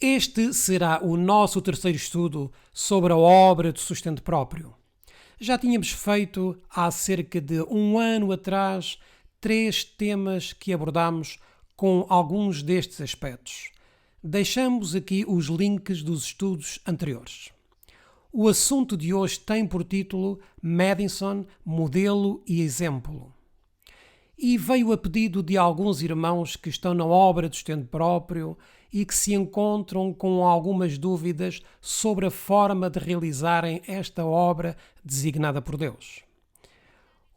Este será o nosso terceiro estudo sobre a obra de sustento próprio. Já tínhamos feito, há cerca de um ano atrás, 3 temas que abordámos com alguns destes aspectos. Deixamos aqui os links dos estudos anteriores. O assunto de hoje tem por título Madison, modelo e exemplo. E veio a pedido de alguns irmãos que estão na obra de sustento próprio e que se encontram com algumas dúvidas sobre a forma de realizarem esta obra designada por Deus.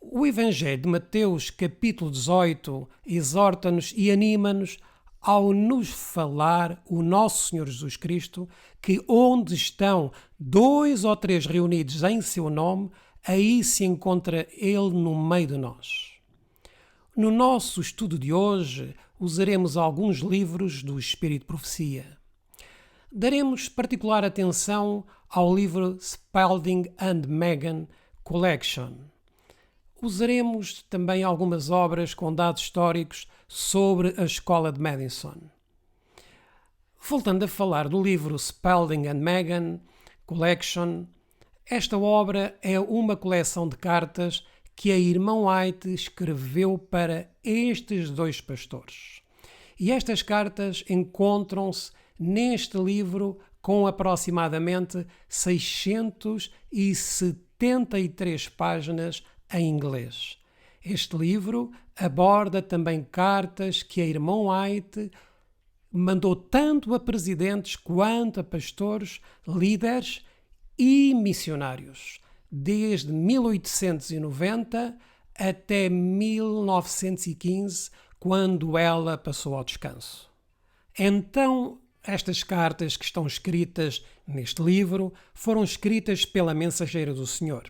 O Evangelho de Mateus, capítulo 18, exorta-nos e anima-nos ao nos falar o nosso Senhor Jesus Cristo, que onde estão 2 ou 3 reunidos em seu nome, aí se encontra Ele no meio de nós. No nosso estudo de hoje, usaremos alguns livros do Espírito de Profecia. Daremos particular atenção ao livro Spalding and Megan Collection. Usaremos também algumas obras com dados históricos sobre a escola de Madison. Voltando a falar do livro Spalding and Megan Collection, esta obra é uma coleção de cartas que a irmã White escreveu para estes 2 pastores. E estas cartas encontram-se neste livro com aproximadamente 673 páginas em inglês. Este livro aborda também cartas que a irmã White mandou tanto a presidentes quanto a pastores, líderes e missionários, desde 1890 até 1915, quando ela passou ao descanso. Então, estas cartas que estão escritas neste livro foram escritas pela mensageira do Senhor.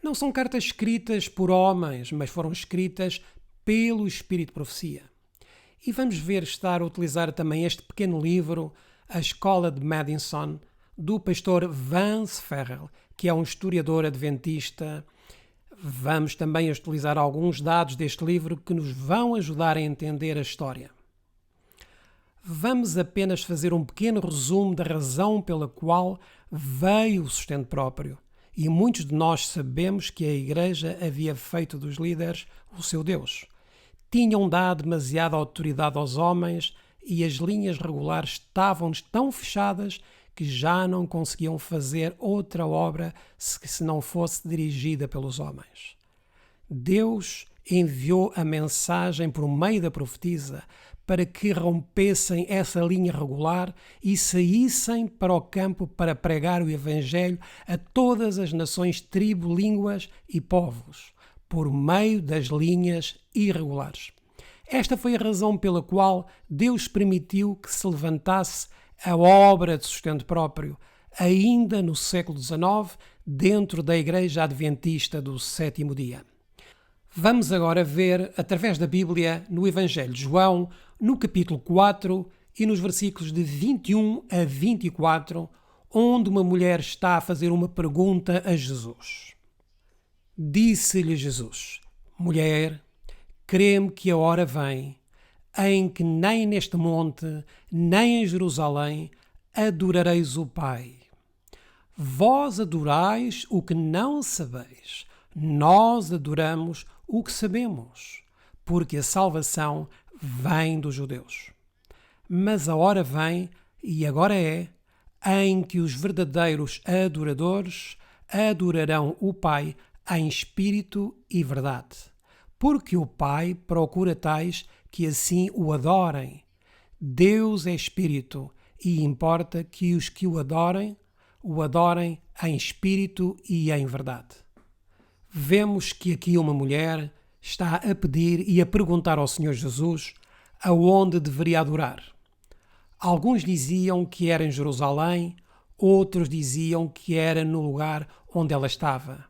Não são cartas escritas por homens, mas foram escritas pelo Espírito de Profecia. E vamos ver estar a utilizar também este pequeno livro, A Escola de Madison, do pastor Vance Ferrell, que é um historiador adventista. Vamos também utilizar alguns dados deste livro que nos vão ajudar a entender a história. Vamos apenas fazer um pequeno resumo da razão pela qual veio o sustento próprio. E muitos de nós sabemos que a Igreja havia feito dos líderes o seu Deus. Tinham dado demasiada autoridade aos homens e as linhas regulares estavam tão fechadas que já não conseguiam fazer outra obra se não fosse dirigida pelos homens. Deus enviou a mensagem por meio da profetisa para que rompessem essa linha regular e saíssem para o campo para pregar o Evangelho a todas as nações, tribos, línguas e povos, por meio das linhas irregulares. Esta foi a razão pela qual Deus permitiu que se levantasse a obra de sustento próprio, ainda no século XIX, dentro da Igreja Adventista do Sétimo Dia. Vamos agora ver, através da Bíblia, no Evangelho de João, no capítulo 4 e nos versículos de 21 a 24, onde uma mulher está a fazer uma pergunta a Jesus. Disse-lhe Jesus: Mulher, crê-me que a hora vem em que nem neste monte, nem em Jerusalém, adorareis o Pai. Vós adorais o que não sabeis, nós adoramos o que sabemos, porque a salvação vem dos judeus. Mas a hora vem, e agora é, em que os verdadeiros adoradores adorarão o Pai em espírito e verdade, porque o Pai procura tais que assim o adorem. Deus é espírito e importa que os que o adorem em espírito e em verdade. Vemos que aqui uma mulher está a pedir e a perguntar ao Senhor Jesus aonde deveria adorar. Alguns diziam que era em Jerusalém, outros diziam que era no lugar onde ela estava.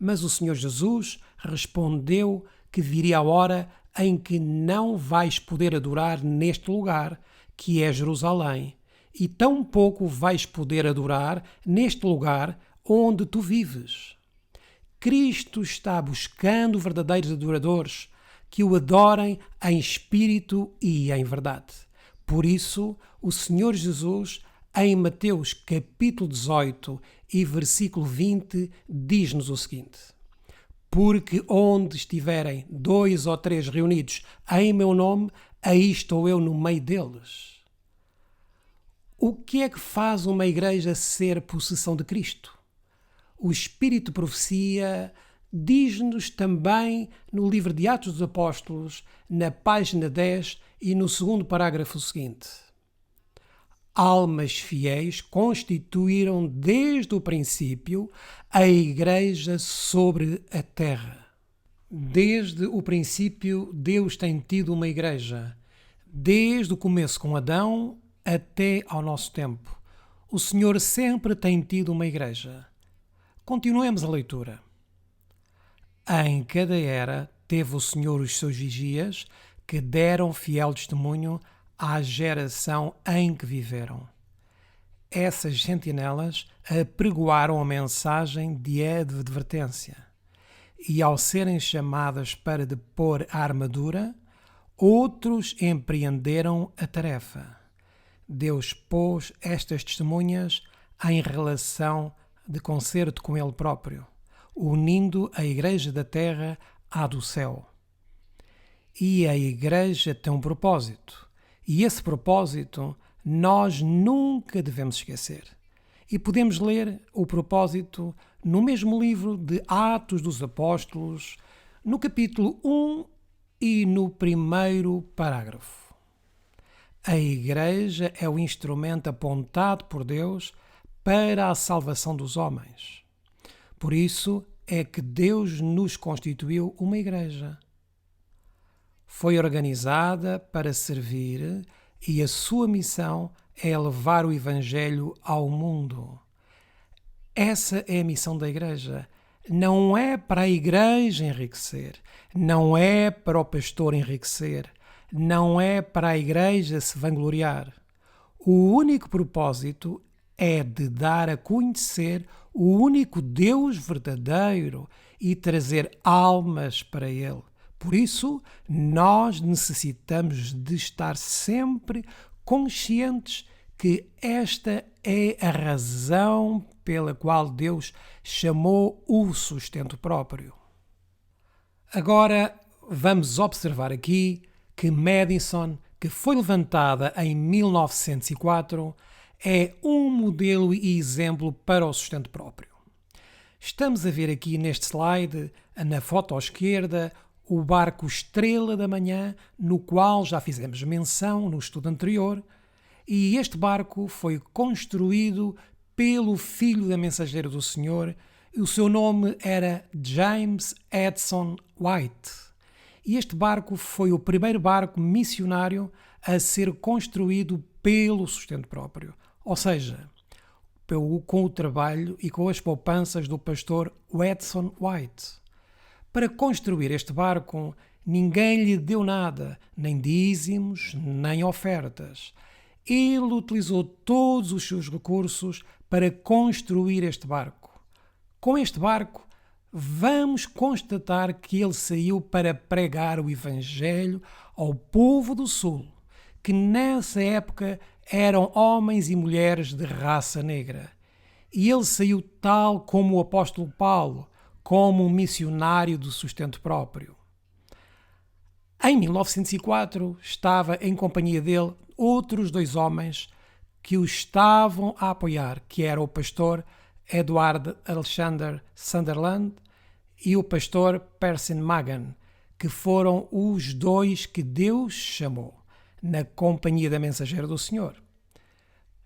Mas o Senhor Jesus respondeu que viria a hora em que não vais poder adorar neste lugar, que é Jerusalém, e tampouco vais poder adorar neste lugar onde tu vives. Cristo está buscando verdadeiros adoradores que o adorem em espírito e em verdade, Por isso, o Senhor Jesus, em Mateus capítulo 18 e versículo 20, diz-nos o seguinte: porque onde estiverem 2 ou 3 reunidos em meu nome, aí estou eu no meio deles. O que é que faz uma igreja ser possessão de Cristo? O Espírito de Profecia diz-nos também no livro de Atos dos Apóstolos, na página 10 e no segundo parágrafo seguinte: almas fiéis constituíram desde o princípio a igreja sobre a terra. Desde o princípio, Deus tem tido uma igreja. Desde o começo com Adão até ao nosso tempo. O Senhor sempre tem tido uma igreja. Continuemos a leitura. Em cada era teve o Senhor os seus vigias, que deram fiel testemunho à geração em que viveram. Essas sentinelas apregoaram a mensagem de advertência. E ao serem chamadas para depor a armadura, outros empreenderam a tarefa. Deus pôs estas testemunhas em relação de concerto com Ele próprio, unindo a Igreja da Terra à do céu. E a Igreja tem um propósito, e esse propósito nós nunca devemos esquecer. E podemos ler o propósito no mesmo livro de Atos dos Apóstolos, no capítulo 1 e no primeiro parágrafo. A Igreja é o instrumento apontado por Deus para a salvação dos homens. Por isso é que Deus nos constituiu uma Igreja. Foi organizada para servir e a sua missão é levar o Evangelho ao mundo. Essa é a missão da Igreja. Não é para a Igreja enriquecer, não é para o pastor enriquecer, não é para a Igreja se vangloriar. O único propósito é de dar a conhecer o único Deus verdadeiro e trazer almas para Ele. Por isso, nós necessitamos de estar sempre conscientes que esta é a razão pela qual Deus chamou o sustento próprio. Agora, vamos observar aqui que Madison, que foi levantada em 1904, é um modelo e exemplo para o sustento próprio. Estamos a ver aqui neste slide, na foto à esquerda, o barco Estrela da Manhã, no qual já fizemos menção no estudo anterior, e este barco foi construído pelo filho da mensageira do Senhor, e o seu nome era James Edson White. E este barco foi o primeiro barco missionário a ser construído pelo sustento próprio, ou seja, com o trabalho e com as poupanças do pastor Edson White. Para construir este barco, ninguém lhe deu nada, nem dízimos, nem ofertas. Ele utilizou todos os seus recursos para construir este barco. Com este barco, vamos constatar que ele saiu para pregar o Evangelho ao povo do Sul, que nessa época eram homens e mulheres de raça negra. E ele saiu tal como o apóstolo Paulo, como um missionário do sustento próprio. Em 1904, estava em companhia dele outros 2 homens que o estavam a apoiar, que era o pastor Edward Alexander Sunderland e o pastor Percy Magan, que foram os 2 que Deus chamou na companhia da mensageira do Senhor.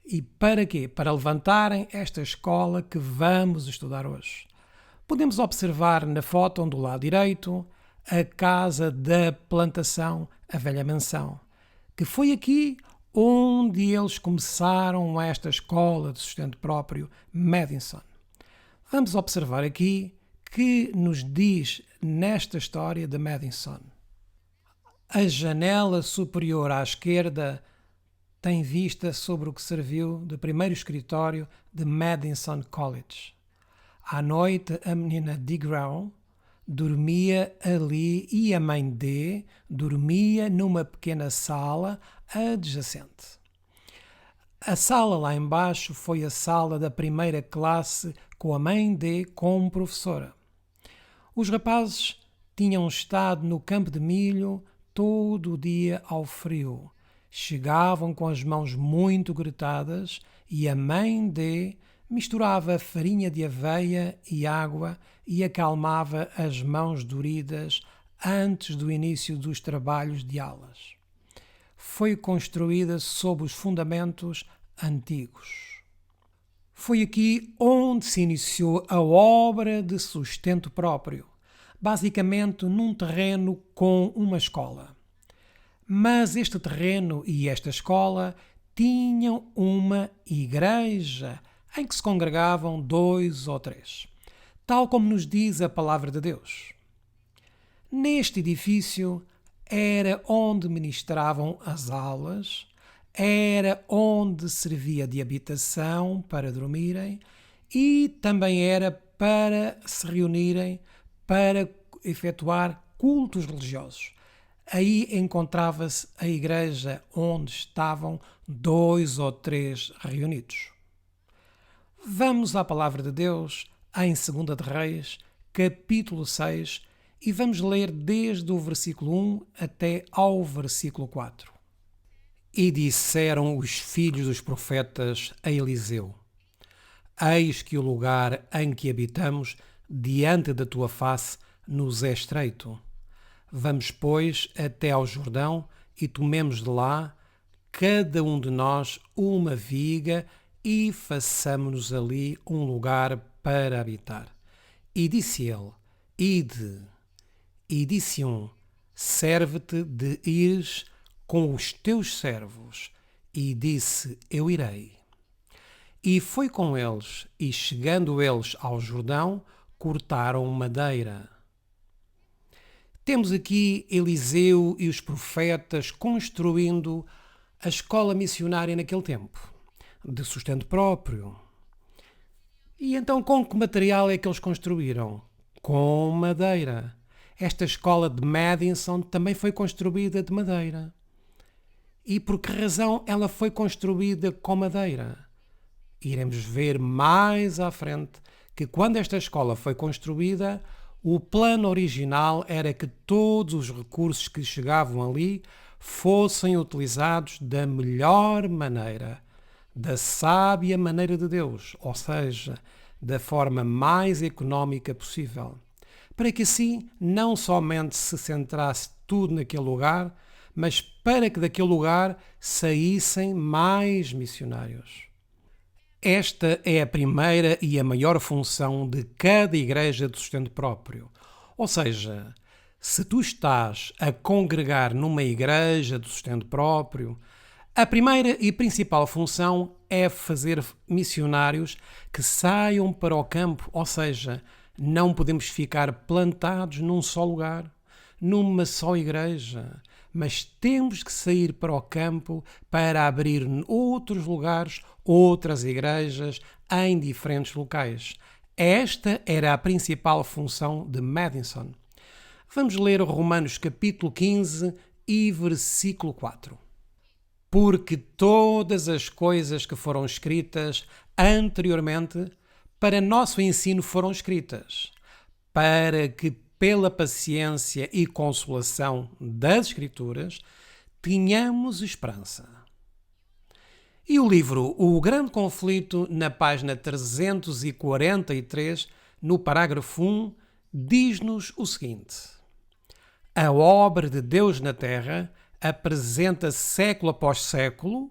E para quê? Para levantarem esta escola que vamos estudar hoje. Podemos observar na foto do lado direito a casa da plantação, a velha mansão, que foi aqui onde eles começaram esta escola de sustento próprio, Madison. Vamos observar aqui que nos diz nesta história de Madison. A janela superior à esquerda tem vista sobre o que serviu de primeiro escritório de Madison College. À noite, a menina D. Brown dormia ali e a mãe D. dormia numa pequena sala adjacente. A sala lá embaixo foi a sala da primeira classe com a mãe D como professora. Os rapazes tinham estado no campo de milho todo o dia ao frio. Chegavam com as mãos muito gretadas e a mãe D misturava farinha de aveia e água e acalmava as mãos doridas antes do início dos trabalhos de aulas. Foi construída sob os fundamentos antigos. Foi aqui onde se iniciou a obra de sustento próprio, basicamente num terreno com uma escola. Mas este terreno e esta escola tinham uma igreja em que se congregavam 2 ou 3, tal como nos diz a palavra de Deus. Neste edifício era onde ministravam as aulas, era onde servia de habitação para dormirem e também era para se reunirem para efetuar cultos religiosos. Aí encontrava-se a igreja onde estavam 2 ou 3 reunidos. Vamos à palavra de Deus em 2 de Reis, capítulo 6, e vamos ler desde o versículo 1 até ao versículo 4. E disseram os filhos dos profetas a Eliseu: Eis que o lugar em que habitamos, diante da tua face, nos é estreito. Vamos, pois, até ao Jordão e tomemos de lá, cada um de nós, uma viga e façamo-nos ali um lugar para habitar. E disse ele: Ide. E disse serve-te de ires com os teus servos. E disse: Eu irei. E foi com eles, e chegando eles ao Jordão, cortaram madeira. Temos aqui Eliseu e os profetas construindo a escola missionária naquele tempo, de sustento próprio. E então com que material é que eles construíram? Com madeira. Esta escola de Madison também foi construída de madeira. E por que razão ela foi construída com madeira? Iremos ver mais à frente que quando esta escola foi construída, o plano original era que todos os recursos que chegavam ali fossem utilizados da melhor maneira, da sábia maneira de Deus, ou seja, da forma mais económica possível, para que assim não somente se centrasse tudo naquele lugar, mas para que daquele lugar saíssem mais missionários. Esta é a primeira e a maior função de cada igreja de sustento próprio. Ou seja, se tu estás a congregar numa igreja de sustento próprio, a primeira e principal função é fazer missionários que saiam para o campo, ou seja, não podemos ficar plantados num só lugar, numa só igreja, mas temos que sair para o campo para abrir outros lugares, outras igrejas em diferentes locais. Esta era a principal função de Madison. Vamos ler Romanos capítulo 15 e versículo 4. Porque todas as coisas que foram escritas anteriormente para nosso ensino foram escritas, para que pela paciência e consolação das Escrituras tenhamos esperança. E o livro O Grande Conflito, na página 343, no parágrafo 1, diz-nos o seguinte: A obra de Deus na Terra apresenta século após século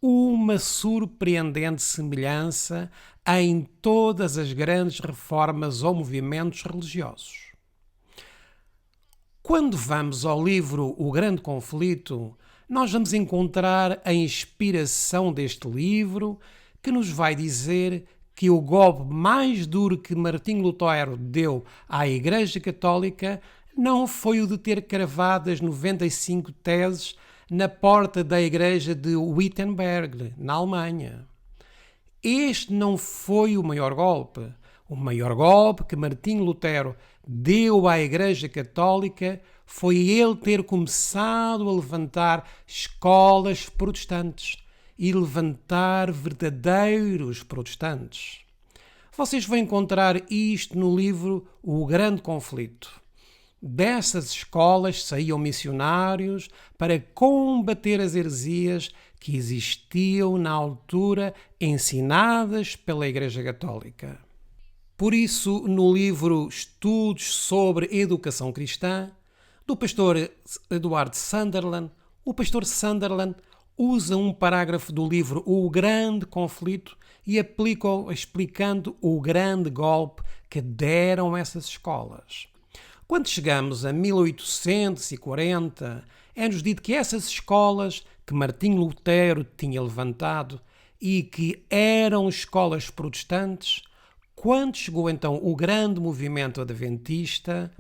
uma surpreendente semelhança em todas as grandes reformas ou movimentos religiosos. Quando vamos ao livro O Grande Conflito, nós vamos encontrar a inspiração deste livro, que nos vai dizer que o golpe mais duro que Martinho Lutero deu à Igreja Católica não foi o de ter cravado as 95 teses na porta da igreja de Wittenberg, na Alemanha. Este não foi o maior golpe. O maior golpe que Martinho Lutero deu à Igreja Católica foi ele ter começado a levantar escolas protestantes e levantar verdadeiros protestantes. Vocês vão encontrar isto no livro O Grande Conflito. Dessas escolas saíam missionários para combater as heresias que existiam na altura ensinadas pela Igreja Católica. Por isso, no livro Estudos sobre Educação Cristã, do pastor Edward Sunderland, o pastor Sunderland usa um parágrafo do livro O Grande Conflito e aplica-o explicando o grande golpe que deram essas escolas. Quando chegamos a 1840, é-nos dito que essas escolas que Martinho Lutero tinha levantado e que eram escolas protestantes, quando chegou então o grande movimento adventista,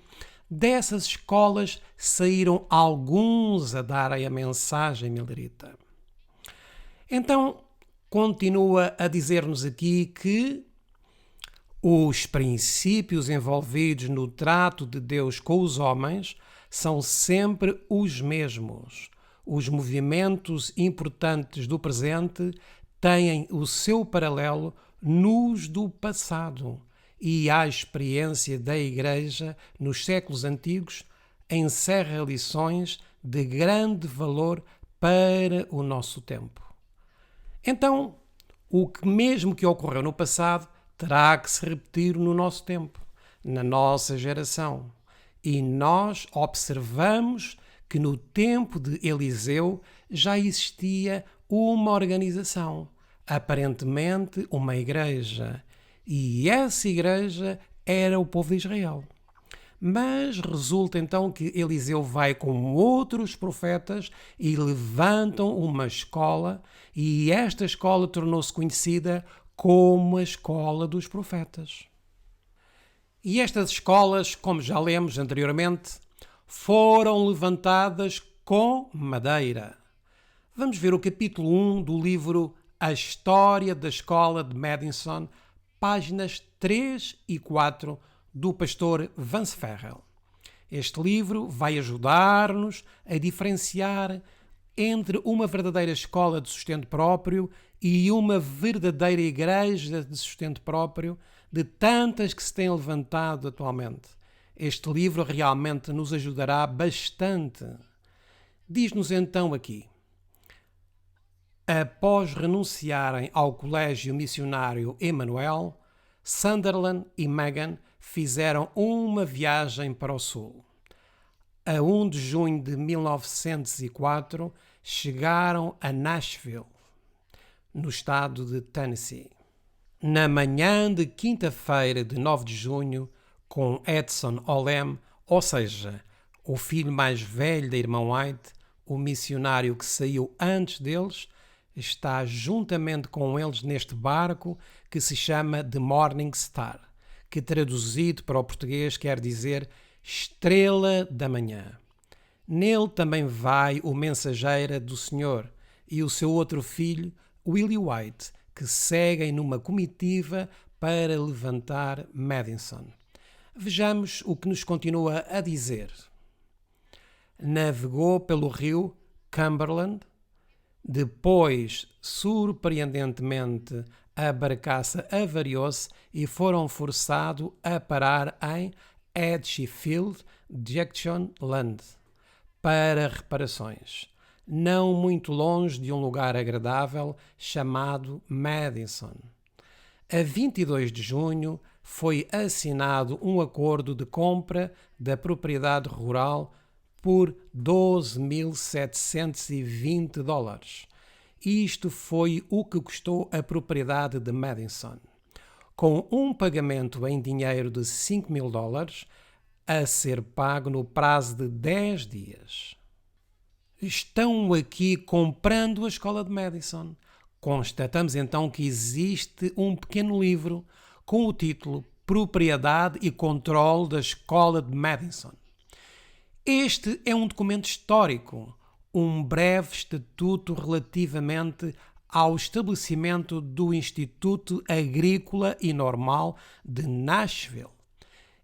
dessas escolas saíram alguns a darem a mensagem milerita. Então, continua a dizer-nos aqui que os princípios envolvidos no trato de Deus com os homens são sempre os mesmos. Os movimentos importantes do presente têm o seu paralelo nos do passado e a experiência da Igreja nos séculos antigos encerra lições de grande valor para o nosso tempo. Então, o que mesmo que ocorreu no passado terá que se repetir no nosso tempo, na nossa geração. E nós observamos que no tempo de Eliseu já existia uma organização, aparentemente uma igreja, e essa igreja era o povo de Israel. Mas resulta então que Eliseu vai com outros profetas e levantam uma escola, e esta escola tornou-se conhecida como a escola dos profetas. E estas escolas, como já lemos anteriormente, foram levantadas com madeira. Vamos ver o capítulo 1 do livro A História da Escola de Madison, páginas 3 e 4, do pastor Vance Ferrell. Este livro vai ajudar-nos a diferenciar entre uma verdadeira escola de sustento próprio e uma verdadeira igreja de sustento próprio, de tantas que se têm levantado atualmente. Este livro realmente nos ajudará bastante. Diz-nos então aqui: após renunciarem ao Colégio Missionário Emmanuel, Sunderland e Megan fizeram uma viagem para o sul. A 1 de junho de 1904, chegaram a Nashville, no estado de Tennessee. Na manhã de quinta-feira de 9 de junho, com Edson Olem, ou seja, o filho mais velho da irmã White, o missionário que saiu antes deles, está juntamente com eles neste barco que se chama The Morning Star, que traduzido para o português quer dizer Estrela da Manhã. Nele também vai o mensageiro do Senhor e o seu outro filho, Willie White, que seguem numa comitiva para levantar Madison. Vejamos o que nos continua a dizer. Navegou pelo rio Cumberland, depois, surpreendentemente, a barcaça avariou-se e foram forçados a parar em Edgefield Junction Land para reparações, não muito longe de um lugar agradável chamado Madison. A 22 de junho foi assinado um acordo de compra da propriedade rural por $12.720. Isto foi o que custou a propriedade de Madison, com um pagamento em dinheiro de $5.000 a ser pago no prazo de 10 dias. Estão aqui comprando a escola de Madison. Constatamos então que existe um pequeno livro com o título Propriedade e Controle da Escola de Madison. Este é um documento histórico, um breve estatuto relativamente ao estabelecimento do Instituto Agrícola e Normal de Nashville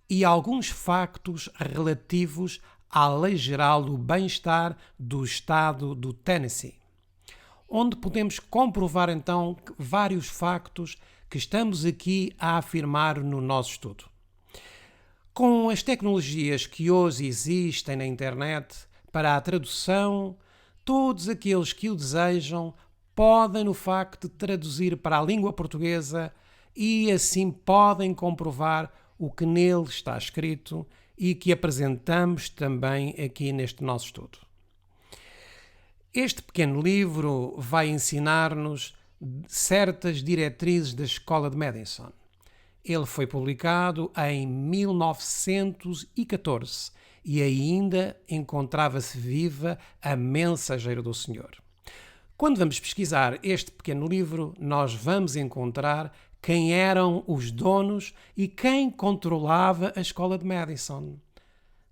e alguns factos relativos à Lei Geral do Bem-Estar do Estado do Tennessee, onde podemos comprovar então vários factos que estamos aqui a afirmar no nosso estudo. Com as tecnologias que hoje existem na internet para a tradução, todos aqueles que o desejam podem, no facto, traduzir para a língua portuguesa e assim podem comprovar o que nele está escrito e que apresentamos também aqui neste nosso estudo. Este pequeno livro vai ensinar-nos certas diretrizes da Escola de Madison. Ele foi publicado em 1914 e ainda encontrava-se viva a Mensageiro do Senhor. Quando vamos pesquisar este pequeno livro, nós vamos encontrar quem eram os donos e quem controlava a Escola de Madison.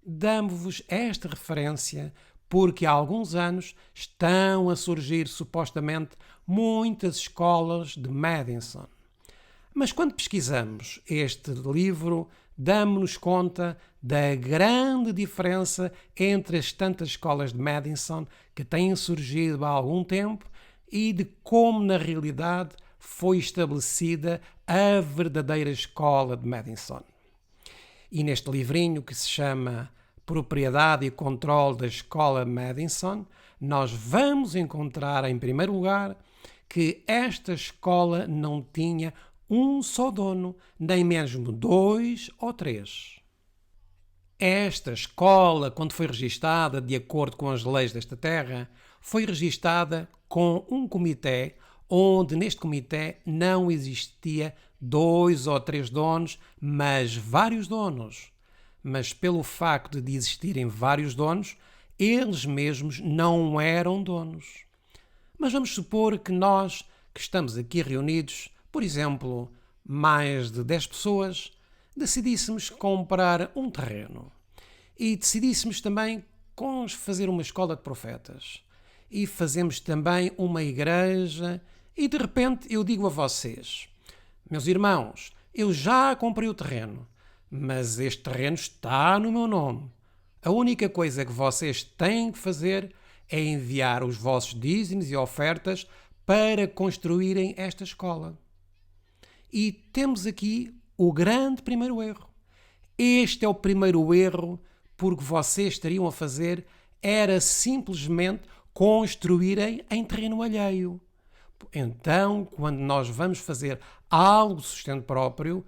Damos-vos esta referência porque há alguns anos estão a surgir supostamente muitas escolas de Madison. Mas quando pesquisamos este livro, damos-nos conta da grande diferença entre as tantas escolas de Madison que têm surgido há algum tempo e de como, na realidade, foi estabelecida a verdadeira escola de Madison. E neste livrinho que se chama Propriedade e Controle da Escola Madison, nós vamos encontrar, em primeiro lugar, que esta escola não tinha um só dono, nem mesmo 2 ou 3. Esta escola, quando foi registada de acordo com as leis desta terra, foi registada com um comitê, onde neste comitê não existia 2 ou 3 donos, mas vários donos. Mas pelo facto de existirem vários donos, eles mesmos não eram donos. Mas vamos supor que nós, que estamos aqui reunidos, por exemplo, mais de 10 pessoas, decidíssemos comprar um terreno e decidíssemos também fazer uma escola de profetas e fazemos também uma igreja e de repente eu digo a vocês, meus irmãos, eu já comprei o terreno, mas este terreno está no meu nome. A única coisa que vocês têm que fazer é enviar os vossos dízimos e ofertas para construírem esta escola. E temos aqui o grande primeiro erro. Este é o primeiro erro porque vocês estariam a fazer era simplesmente construírem em terreno alheio. Então, quando nós vamos fazer algo de sustento próprio,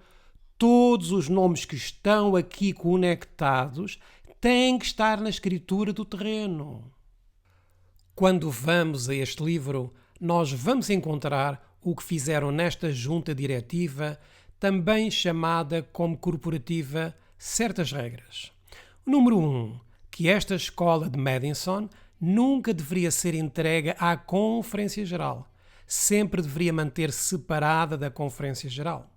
todos os nomes que estão aqui conectados têm que estar na escritura do terreno. Quando vamos a este livro, nós vamos encontrar o que fizeram nesta junta diretiva, também chamada como corporativa, certas regras. Número 1, que esta escola de Madison nunca deveria ser entregue à Conferência Geral. Sempre deveria manter-se separada da Conferência Geral.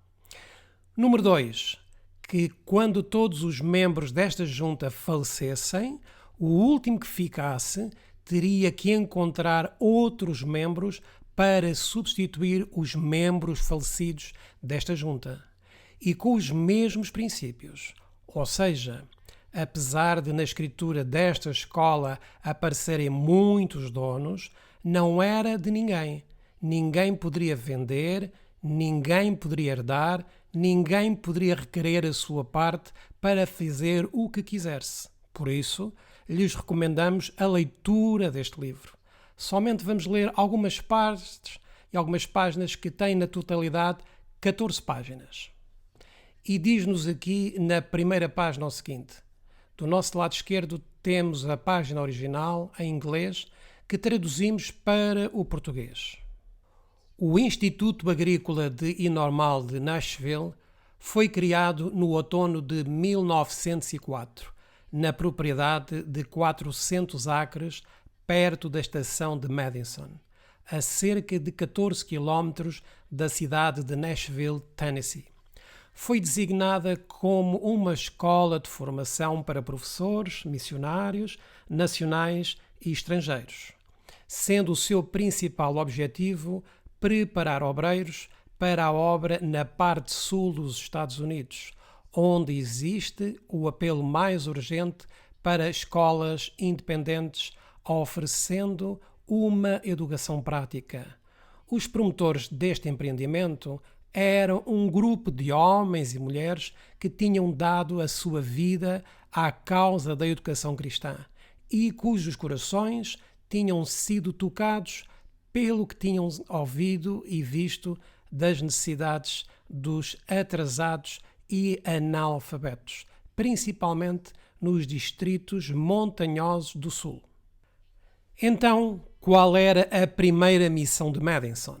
Número 2, que quando todos os membros desta junta falecessem, o último que ficasse teria que encontrar outros membros para substituir os membros falecidos desta junta. E com os mesmos princípios. Ou seja, apesar de na escritura desta escola aparecerem muitos donos, não era de ninguém. Ninguém poderia vender, ninguém poderia herdar, ninguém poderia requerer a sua parte para fazer o que quisesse. Por isso, lhes recomendamos a leitura deste livro. Somente vamos ler algumas partes e algumas páginas que têm na totalidade 14 páginas. E diz-nos aqui na primeira página o seguinte: do nosso lado esquerdo temos a página original em inglês que traduzimos para o português. O Instituto Agrícola e Normal de Nashville foi criado no outono de 1904, na propriedade de 400 acres, perto da estação de Madison, a cerca de 14 km da cidade de Nashville, Tennessee. Foi designada como uma escola de formação para professores, missionários, nacionais e estrangeiros, sendo o seu principal objetivo preparar obreiros para a obra na parte sul dos Estados Unidos, onde existe o apelo mais urgente para escolas independentes oferecendo uma educação prática. Os promotores deste empreendimento eram um grupo de homens e mulheres que tinham dado a sua vida à causa da educação cristã e cujos corações tinham sido tocados pelo que tinham ouvido e visto das necessidades dos atrasados e analfabetos, principalmente nos distritos montanhosos do Sul. Então, qual era a primeira missão de Madison?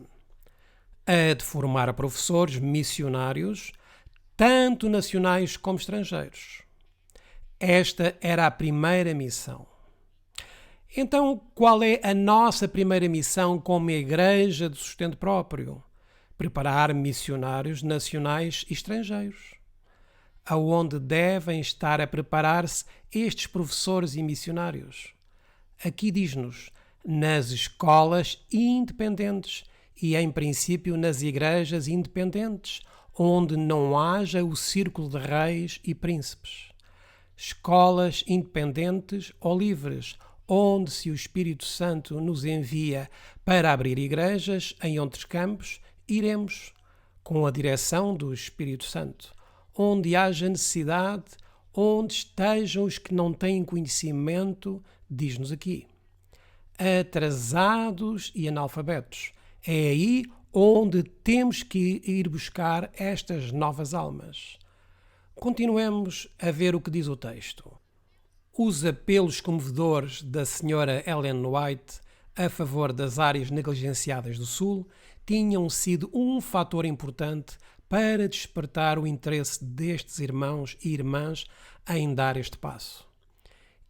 A de formar professores missionários, tanto nacionais como estrangeiros. Esta era a primeira missão. Então, qual é a nossa primeira missão como igreja de sustento próprio? Preparar missionários nacionais e estrangeiros. Aonde devem estar a preparar-se estes professores e missionários? Aqui diz-nos, nas escolas independentes e, em princípio, nas igrejas independentes, onde não haja o círculo de reis e príncipes. Escolas independentes ou livres, onde, se o Espírito Santo nos envia para abrir igrejas em outros campos, iremos, com a direção do Espírito Santo, onde haja necessidade, onde estejam os que não têm conhecimento, diz-nos aqui, atrasados e analfabetos. É aí onde temos que ir buscar estas novas almas. Continuemos a ver o que diz o texto. Os apelos comovedores da Sra. Ellen White a favor das áreas negligenciadas do Sul tinham sido um fator importante para despertar o interesse destes irmãos e irmãs em dar este passo.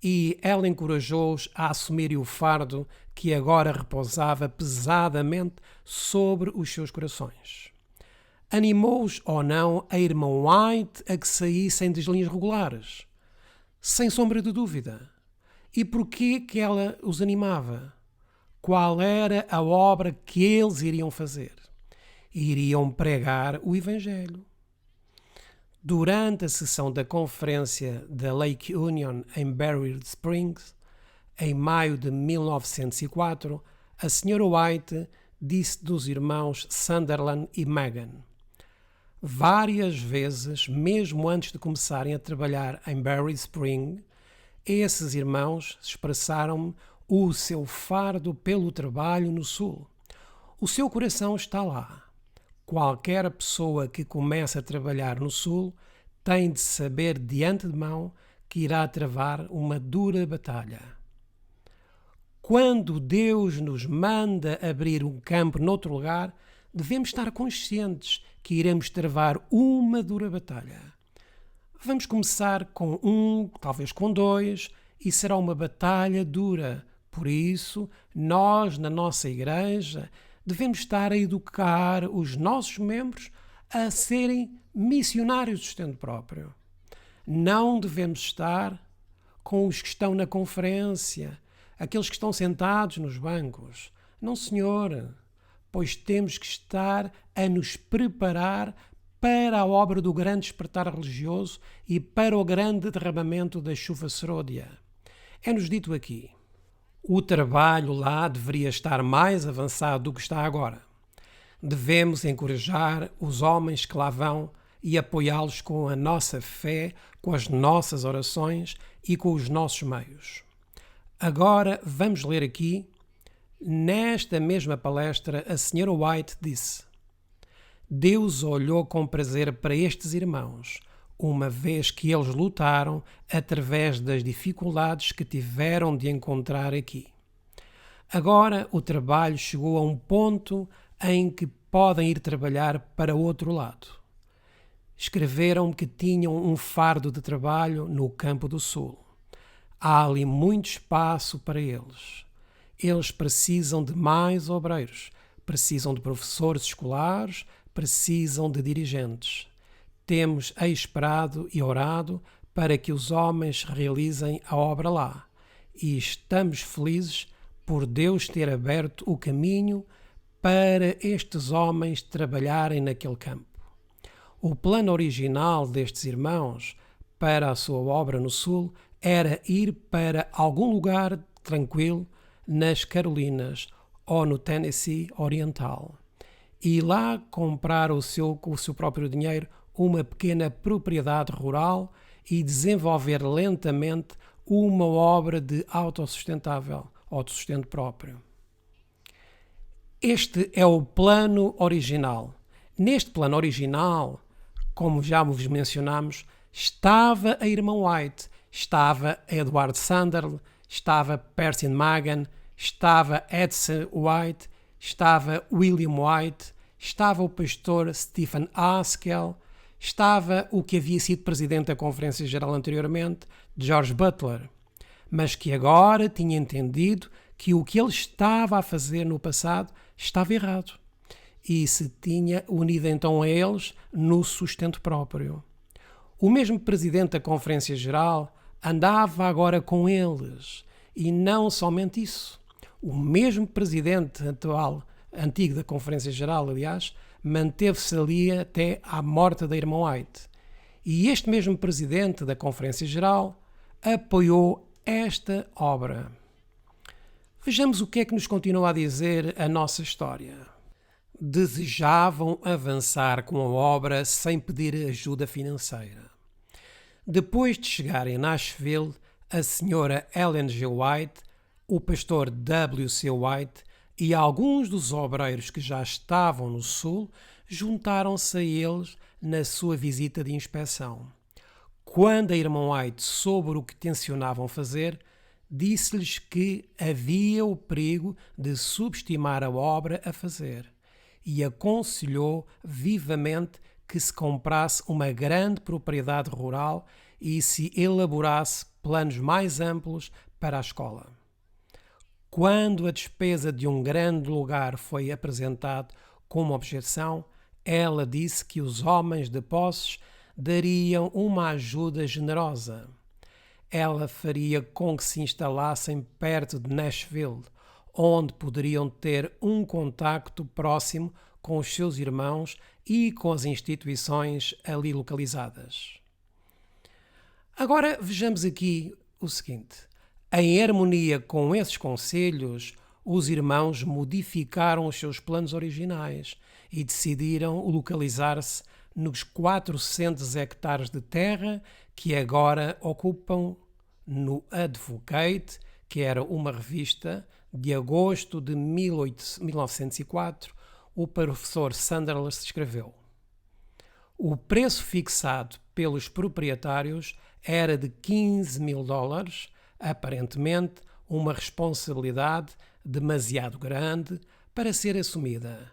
E ela encorajou-os a assumirem o fardo que agora repousava pesadamente sobre os seus corações. Animou-os ou não a irmã White a que saíssem das linhas regulares? Sem sombra de dúvida. E porquê que ela os animava? Qual era a obra que eles iriam fazer? Iriam pregar o Evangelho. Durante a sessão da conferência da Lake Union em Berry Springs, em maio de 1904, a Sra. White disse dos irmãos Sunderland e Megan: várias vezes, mesmo antes de começarem a trabalhar em Berry Springs, esses irmãos expressaram o seu fardo pelo trabalho no Sul. O seu coração está lá. Qualquer pessoa que comece a trabalhar no Sul tem de saber de antemão que irá travar uma dura batalha. Quando Deus nos manda abrir um campo noutro lugar, devemos estar conscientes que iremos travar uma dura batalha. Vamos começar com um, talvez com dois, e será uma batalha dura. Por isso, nós, na nossa igreja, devemos estar a educar os nossos membros a serem missionários de sustento próprio. Não devemos estar com os que estão na conferência, aqueles que estão sentados nos bancos. Não, senhor, pois temos que estar a nos preparar para a obra do grande despertar religioso e para o grande derramamento da chuva serôdia. É-nos dito aqui: o trabalho lá deveria estar mais avançado do que está agora. Devemos encorajar os homens que lá vão e apoiá-los com a nossa fé, com as nossas orações e com os nossos meios. Agora vamos ler aqui, nesta mesma palestra, a Sra. White disse: Deus olhou com prazer para estes irmãos, uma vez que eles lutaram através das dificuldades que tiveram de encontrar aqui. Agora o trabalho chegou a um ponto em que podem ir trabalhar para outro lado. Escreveram que tinham um fardo de trabalho no Campo do Sul. Há ali muito espaço para eles. Eles precisam de mais obreiros, precisam de professores escolares, precisam de dirigentes. Temos esperado e orado para que os homens realizem a obra lá. E estamos felizes por Deus ter aberto o caminho para estes homens trabalharem naquele campo. O plano original destes irmãos para a sua obra no Sul era ir para algum lugar tranquilo nas Carolinas ou no Tennessee Oriental e lá comprar com o seu próprio dinheiro uma pequena propriedade rural e desenvolver lentamente uma obra de autossustento próprio. Este é o plano original. Neste plano original, como já vos mencionamos, estava a irmã White, estava Edward Sanders, estava Percy Magan, estava Edson White, estava William White, estava o pastor Stephen Haskell, estava o que havia sido presidente da Conferência Geral anteriormente, George Butler, mas que agora tinha entendido que o que ele estava a fazer no passado estava errado e se tinha unido então a eles no sustento próprio. O mesmo presidente da Conferência Geral andava agora com eles e não somente isso. O mesmo presidente antigo da Conferência Geral, aliás, manteve-se ali até à morte da irmã White. E este mesmo presidente da Conferência Geral apoiou esta obra. Vejamos o que é que nos continua a dizer a nossa história. Desejavam avançar com a obra sem pedir ajuda financeira. Depois de chegar em Nashville, a senhora Ellen G. White, o pastor W. C. White e alguns dos obreiros que já estavam no Sul juntaram-se a eles na sua visita de inspeção. Quando a irmã White soube o que tencionavam fazer, disse-lhes que havia o perigo de subestimar a obra a fazer e aconselhou vivamente que se comprasse uma grande propriedade rural e se elaborasse planos mais amplos para a escola. Quando a despesa de um grande lugar foi apresentado como objeção, ela disse que os homens de posses dariam uma ajuda generosa. Ela faria com que se instalassem perto de Nashville, onde poderiam ter um contacto próximo com os seus irmãos e com as instituições ali localizadas. Agora vejamos aqui o seguinte. Em harmonia com esses conselhos, os irmãos modificaram os seus planos originais e decidiram localizar-se nos 400 hectares de terra que agora ocupam no Advocate, que era uma revista de agosto de 1904, o professor Sanders escreveu. O preço fixado pelos proprietários era de $15.000, aparentemente uma responsabilidade demasiado grande para ser assumida.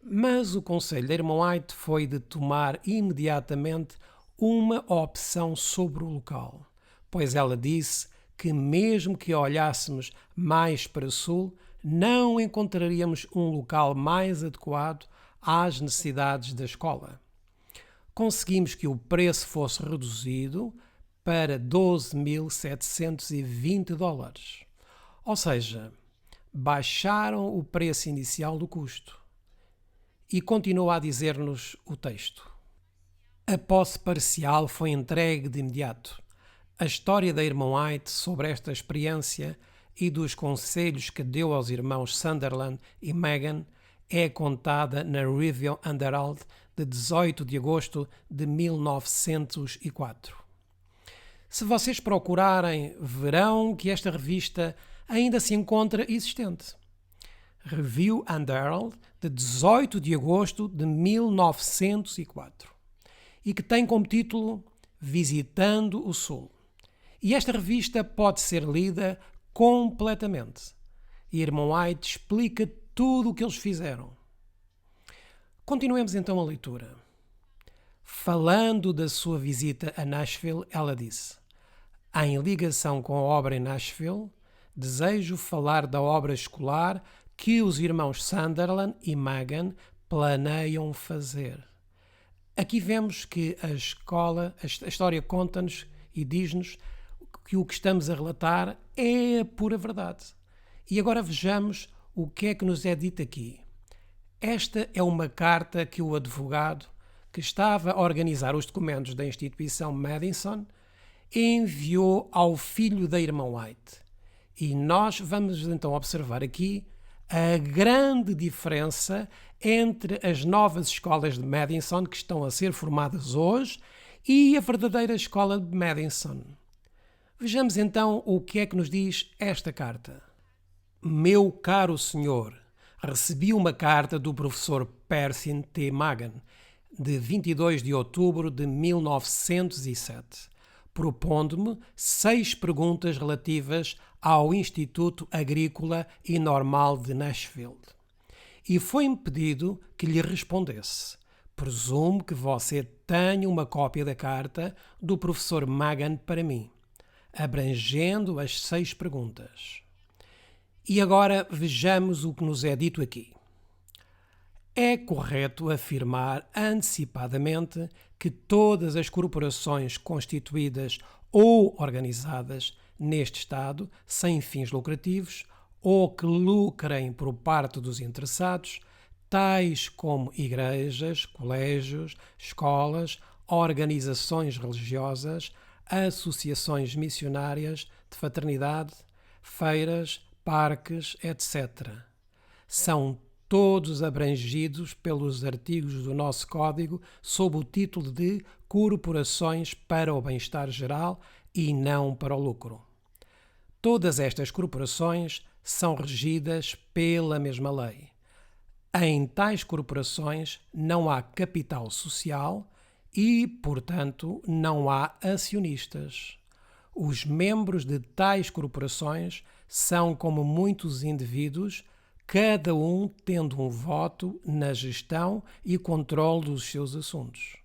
Mas o conselho da irmã White foi de tomar imediatamente uma opção sobre o local, pois ela disse que mesmo que olhássemos mais para o sul, não encontraríamos um local mais adequado às necessidades da escola. Conseguimos que o preço fosse reduzido para $12.720. Ou seja, baixaram o preço inicial do custo. E continua a dizer-nos o texto. A posse parcial foi entregue de imediato. A história da irmã White sobre esta experiência e dos conselhos que deu aos irmãos Sunderland e Magan é contada na Review and Herald de 18 de agosto de 1904. Se vocês procurarem, verão que esta revista ainda se encontra existente. Review and Herald de 18 de agosto de 1904 e que tem como título Visitando o Sul. E esta revista pode ser lida completamente. E irmã White explica tudo o que eles fizeram. Continuemos então a leitura. Falando da sua visita a Nashville, ela disse: em ligação com a obra em Nashville, desejo falar da obra escolar que os irmãos Sunderland e Magan planeiam fazer. Aqui vemos que a história conta-nos e diz-nos que o que estamos a relatar é a pura verdade. E agora vejamos o que é que nos é dito aqui. Esta é uma carta que o advogado, que estava a organizar os documentos da instituição Madison, enviou ao filho da irmã White. E nós vamos então observar aqui a grande diferença entre as novas escolas de Madison que estão a ser formadas hoje e a verdadeira escola de Madison. Vejamos então o que é que nos diz esta carta. Meu caro senhor, recebi uma carta do professor Percy T. Magan, de 22 de outubro de 1907, propondo-me 6 perguntas relativas ao Instituto Agrícola e Normal de Nashville. E foi-me pedido que lhe respondesse. Presumo que você tenha uma cópia da carta do professor Magan para mim, abrangendo as 6 perguntas. E agora vejamos o que nos é dito aqui. É correto afirmar antecipadamente que todas as corporações constituídas ou organizadas neste Estado sem fins lucrativos ou que lucrem por parte dos interessados, tais como igrejas, colégios, escolas, organizações religiosas, associações missionárias de fraternidade, feiras, parques, etc., são todos abrangidos pelos artigos do nosso Código sob o título de Corporações para o Bem-Estar Geral e não para o lucro. Todas estas corporações são regidas pela mesma lei. Em tais corporações não há capital social e, portanto, não há acionistas. Os membros de tais corporações são como muitos indivíduos, cada um tendo um voto na gestão e controle dos seus assuntos.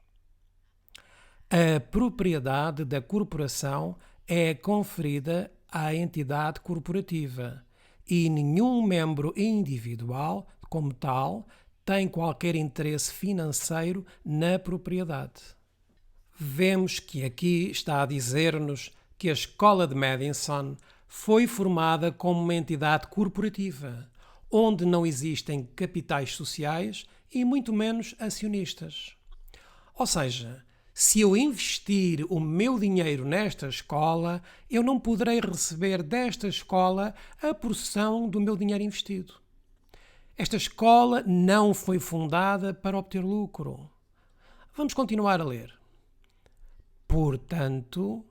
A propriedade da corporação é conferida à entidade corporativa e nenhum membro individual, como tal, tem qualquer interesse financeiro na propriedade. Vemos que aqui está a dizer-nos que a Escola de Madison foi formada como uma entidade corporativa, onde não existem capitais sociais e muito menos acionistas. Ou seja, se eu investir o meu dinheiro nesta escola, eu não poderei receber desta escola a porção do meu dinheiro investido. Esta escola não foi fundada para obter lucro. Vamos continuar a ler. Portanto,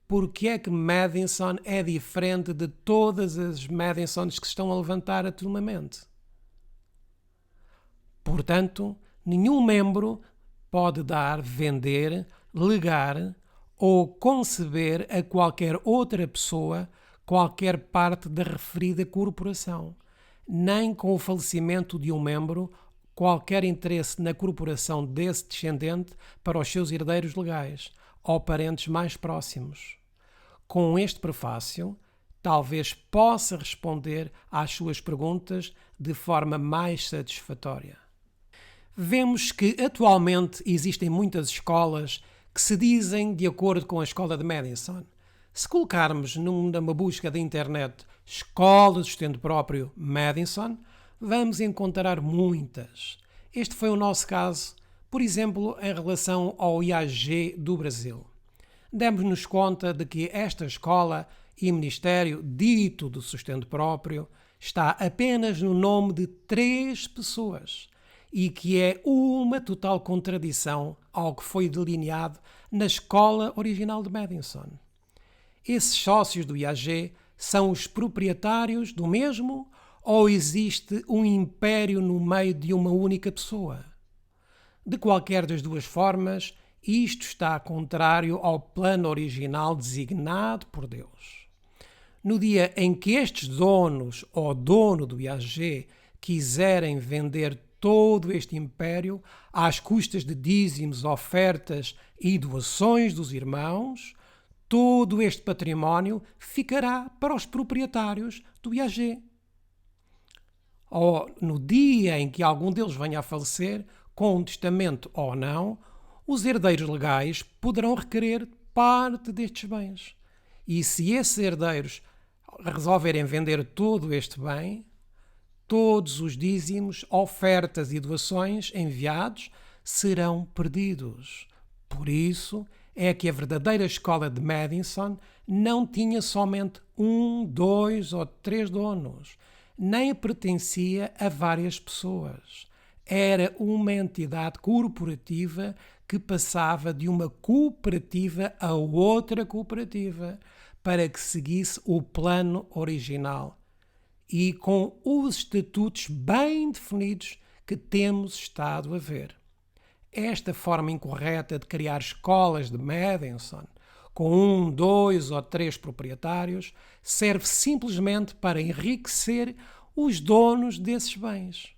por que é que Madison é diferente de todas as Madisons que se estão a levantar atualmente? Portanto, nenhum membro pode dar, vender, legar ou conceber a qualquer outra pessoa qualquer parte da referida corporação, nem com o falecimento de um membro qualquer interesse na corporação desse descendente para os seus herdeiros legais ou parentes mais próximos. Com este prefácio, talvez possa responder às suas perguntas de forma mais satisfatória. Vemos que atualmente existem muitas escolas que se dizem de acordo com a Escola de Madison. Se colocarmos numa busca da internet Escola de Sustento Próprio Madison, vamos encontrar muitas. Este foi o nosso caso, por exemplo, em relação ao IAG do Brasil. Demos-nos conta de que esta escola e ministério dito do sustento próprio está apenas no nome de 3 pessoas e que é uma total contradição ao que foi delineado na escola original de Madison. Esses sócios do IAG são os proprietários do mesmo ou existe um império no meio de uma única pessoa? De qualquer das duas formas, isto está contrário ao plano original designado por Deus. No dia em que estes donos ou dono do IAG quiserem vender todo este império às custas de dízimos, ofertas e doações dos irmãos, todo este património ficará para os proprietários do IAG. Ou no dia em que algum deles venha a falecer, com um testamento ou não, os herdeiros legais poderão requerer parte destes bens. E se esses herdeiros resolverem vender todo este bem, todos os dízimos, ofertas e doações enviados serão perdidos. Por isso é que a verdadeira escola de Madison não tinha somente 1, 2 ou 3 donos, nem pertencia a várias pessoas. Era uma entidade corporativa que passava de uma cooperativa a outra cooperativa para que seguisse o plano original e com os estatutos bem definidos que temos estado a ver. Esta forma incorreta de criar escolas de Madison, com 1, 2 ou 3 proprietários, serve simplesmente para enriquecer os donos desses bens.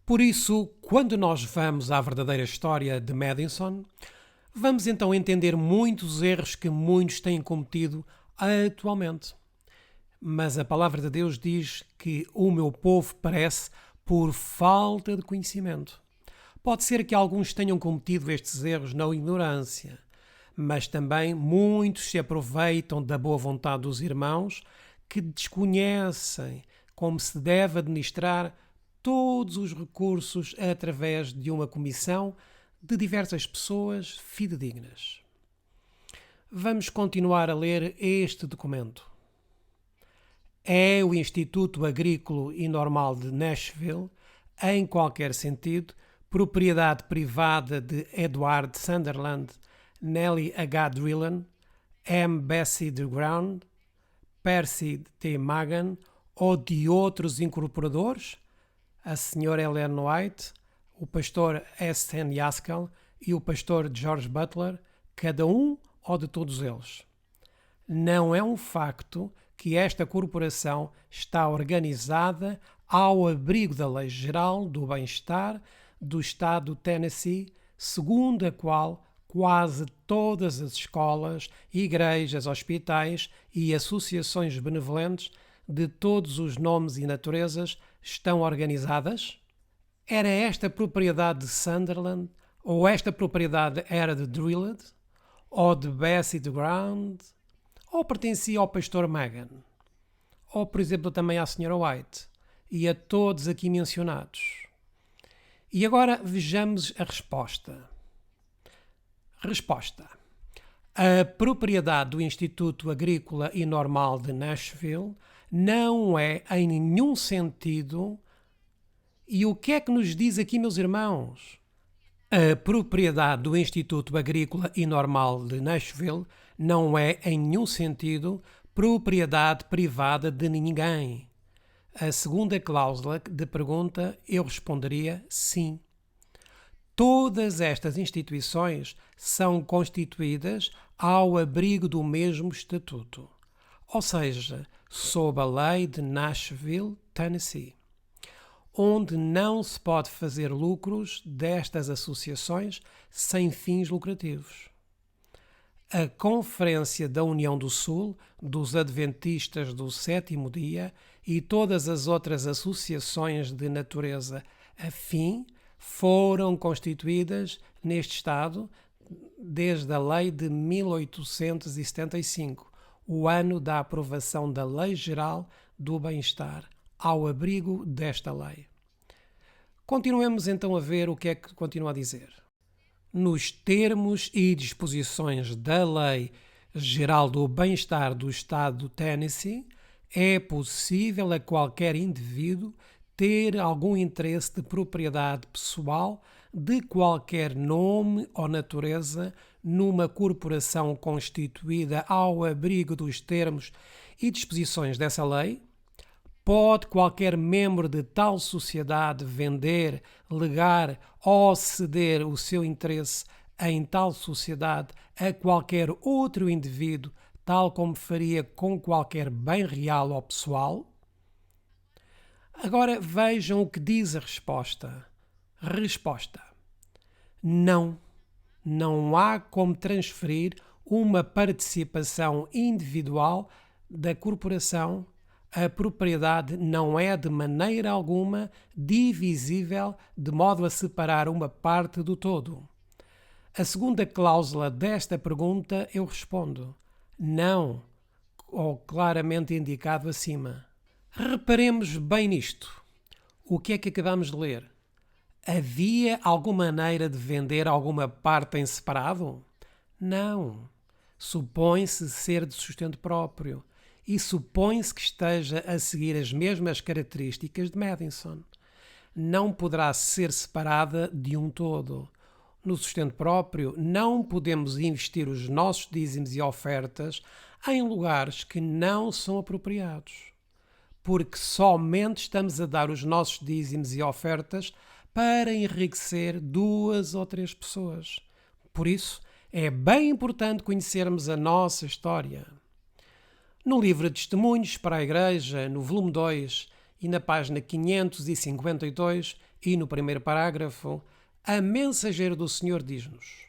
Por isso, quando nós vamos à verdadeira história de Madison, vamos então entender muitos erros que muitos têm cometido atualmente. Mas a palavra de Deus diz que o meu povo perece por falta de conhecimento. Pode ser que alguns tenham cometido estes erros na ignorância, mas também muitos se aproveitam da boa vontade dos irmãos que desconhecem como se deve administrar todos os recursos através de uma comissão de diversas pessoas fidedignas. Vamos continuar a ler este documento. É o Instituto Agrícola e Normal de Nashville, em qualquer sentido, propriedade privada de Edward Sunderland, Nellie H. Drilon, M. Bessie de Ground, Percy T. Magan ou de outros incorporadores, a Sra. Ellen White, o pastor S. N. Yaskell e o pastor George Butler, cada um ou de todos eles. Não é um facto que esta corporação está organizada ao abrigo da Lei Geral do Bem-Estar do Estado do Tennessee, segundo a qual quase todas as escolas, igrejas, hospitais e associações benevolentes de todos os nomes e naturezas estão organizadas? Era esta propriedade de Sunderland? Ou esta propriedade era de Drilled? Ou de Bessie de Ground? Ou pertencia ao pastor Magan? Ou, por exemplo, também à Sra. White? E a todos aqui mencionados? E agora vejamos a resposta. Resposta. A propriedade do Instituto Agrícola e Normal de Nashville não é em nenhum sentido. E o que é que nos diz aqui, meus irmãos? A propriedade do Instituto Agrícola e Normal de Nashville não é em nenhum sentido propriedade privada de ninguém. A segunda cláusula de pergunta eu responderia sim. Todas estas instituições são constituídas ao abrigo do mesmo estatuto, ou seja, sob a lei de Nashville, Tennessee, onde não se pode fazer lucros destas associações sem fins lucrativos. A Conferência da União do Sul, dos Adventistas do Sétimo Dia e todas as outras associações de natureza afim foram constituídas neste Estado desde a Lei de 1875, o ano da aprovação da Lei Geral do Bem-Estar, ao abrigo desta lei. Continuemos então a ver o que é que continua a dizer. Nos termos e disposições da Lei Geral do Bem-Estar do Estado do Tennessee, é possível a qualquer indivíduo ter algum interesse de propriedade pessoal de qualquer nome ou natureza numa corporação constituída ao abrigo dos termos e disposições dessa lei. Pode qualquer membro de tal sociedade vender, legar ou ceder o seu interesse em tal sociedade a qualquer outro indivíduo, tal como faria com qualquer bem real ou pessoal? Agora vejam o que diz a resposta. Resposta. Não. Não há como transferir uma participação individual da corporação. A propriedade não é de maneira alguma divisível de modo a separar uma parte do todo. A segunda cláusula desta pergunta eu respondo não, ou claramente indicado acima. Reparemos bem nisto. O que é que acabamos de ler? Havia alguma maneira de vender alguma parte em separado? Não. Supõe-se ser de sustento próprio e supõe-se que esteja a seguir as mesmas características de Madison. Não poderá ser separada de um todo. No sustento próprio, não podemos investir os nossos dízimos e ofertas em lugares que não são apropriados, porque somente estamos a dar os nossos dízimos e ofertas para enriquecer 2 ou 3 pessoas. Por isso, é bem importante conhecermos a nossa história. No livro de Testemunhos para a Igreja, no volume 2 e na página 552 e no primeiro parágrafo, a mensageira do Senhor diz-nos: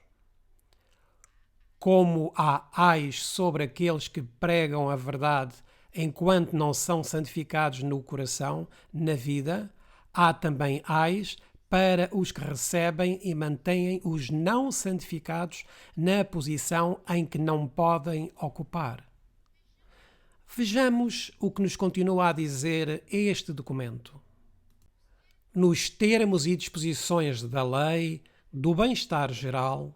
como há ais sobre aqueles que pregam a verdade enquanto não são santificados no coração, na vida, há também ais para os que recebem e mantêm os não santificados na posição em que não podem ocupar. Vejamos o que nos continua a dizer este documento. Nos termos e disposições da lei do bem-estar geral,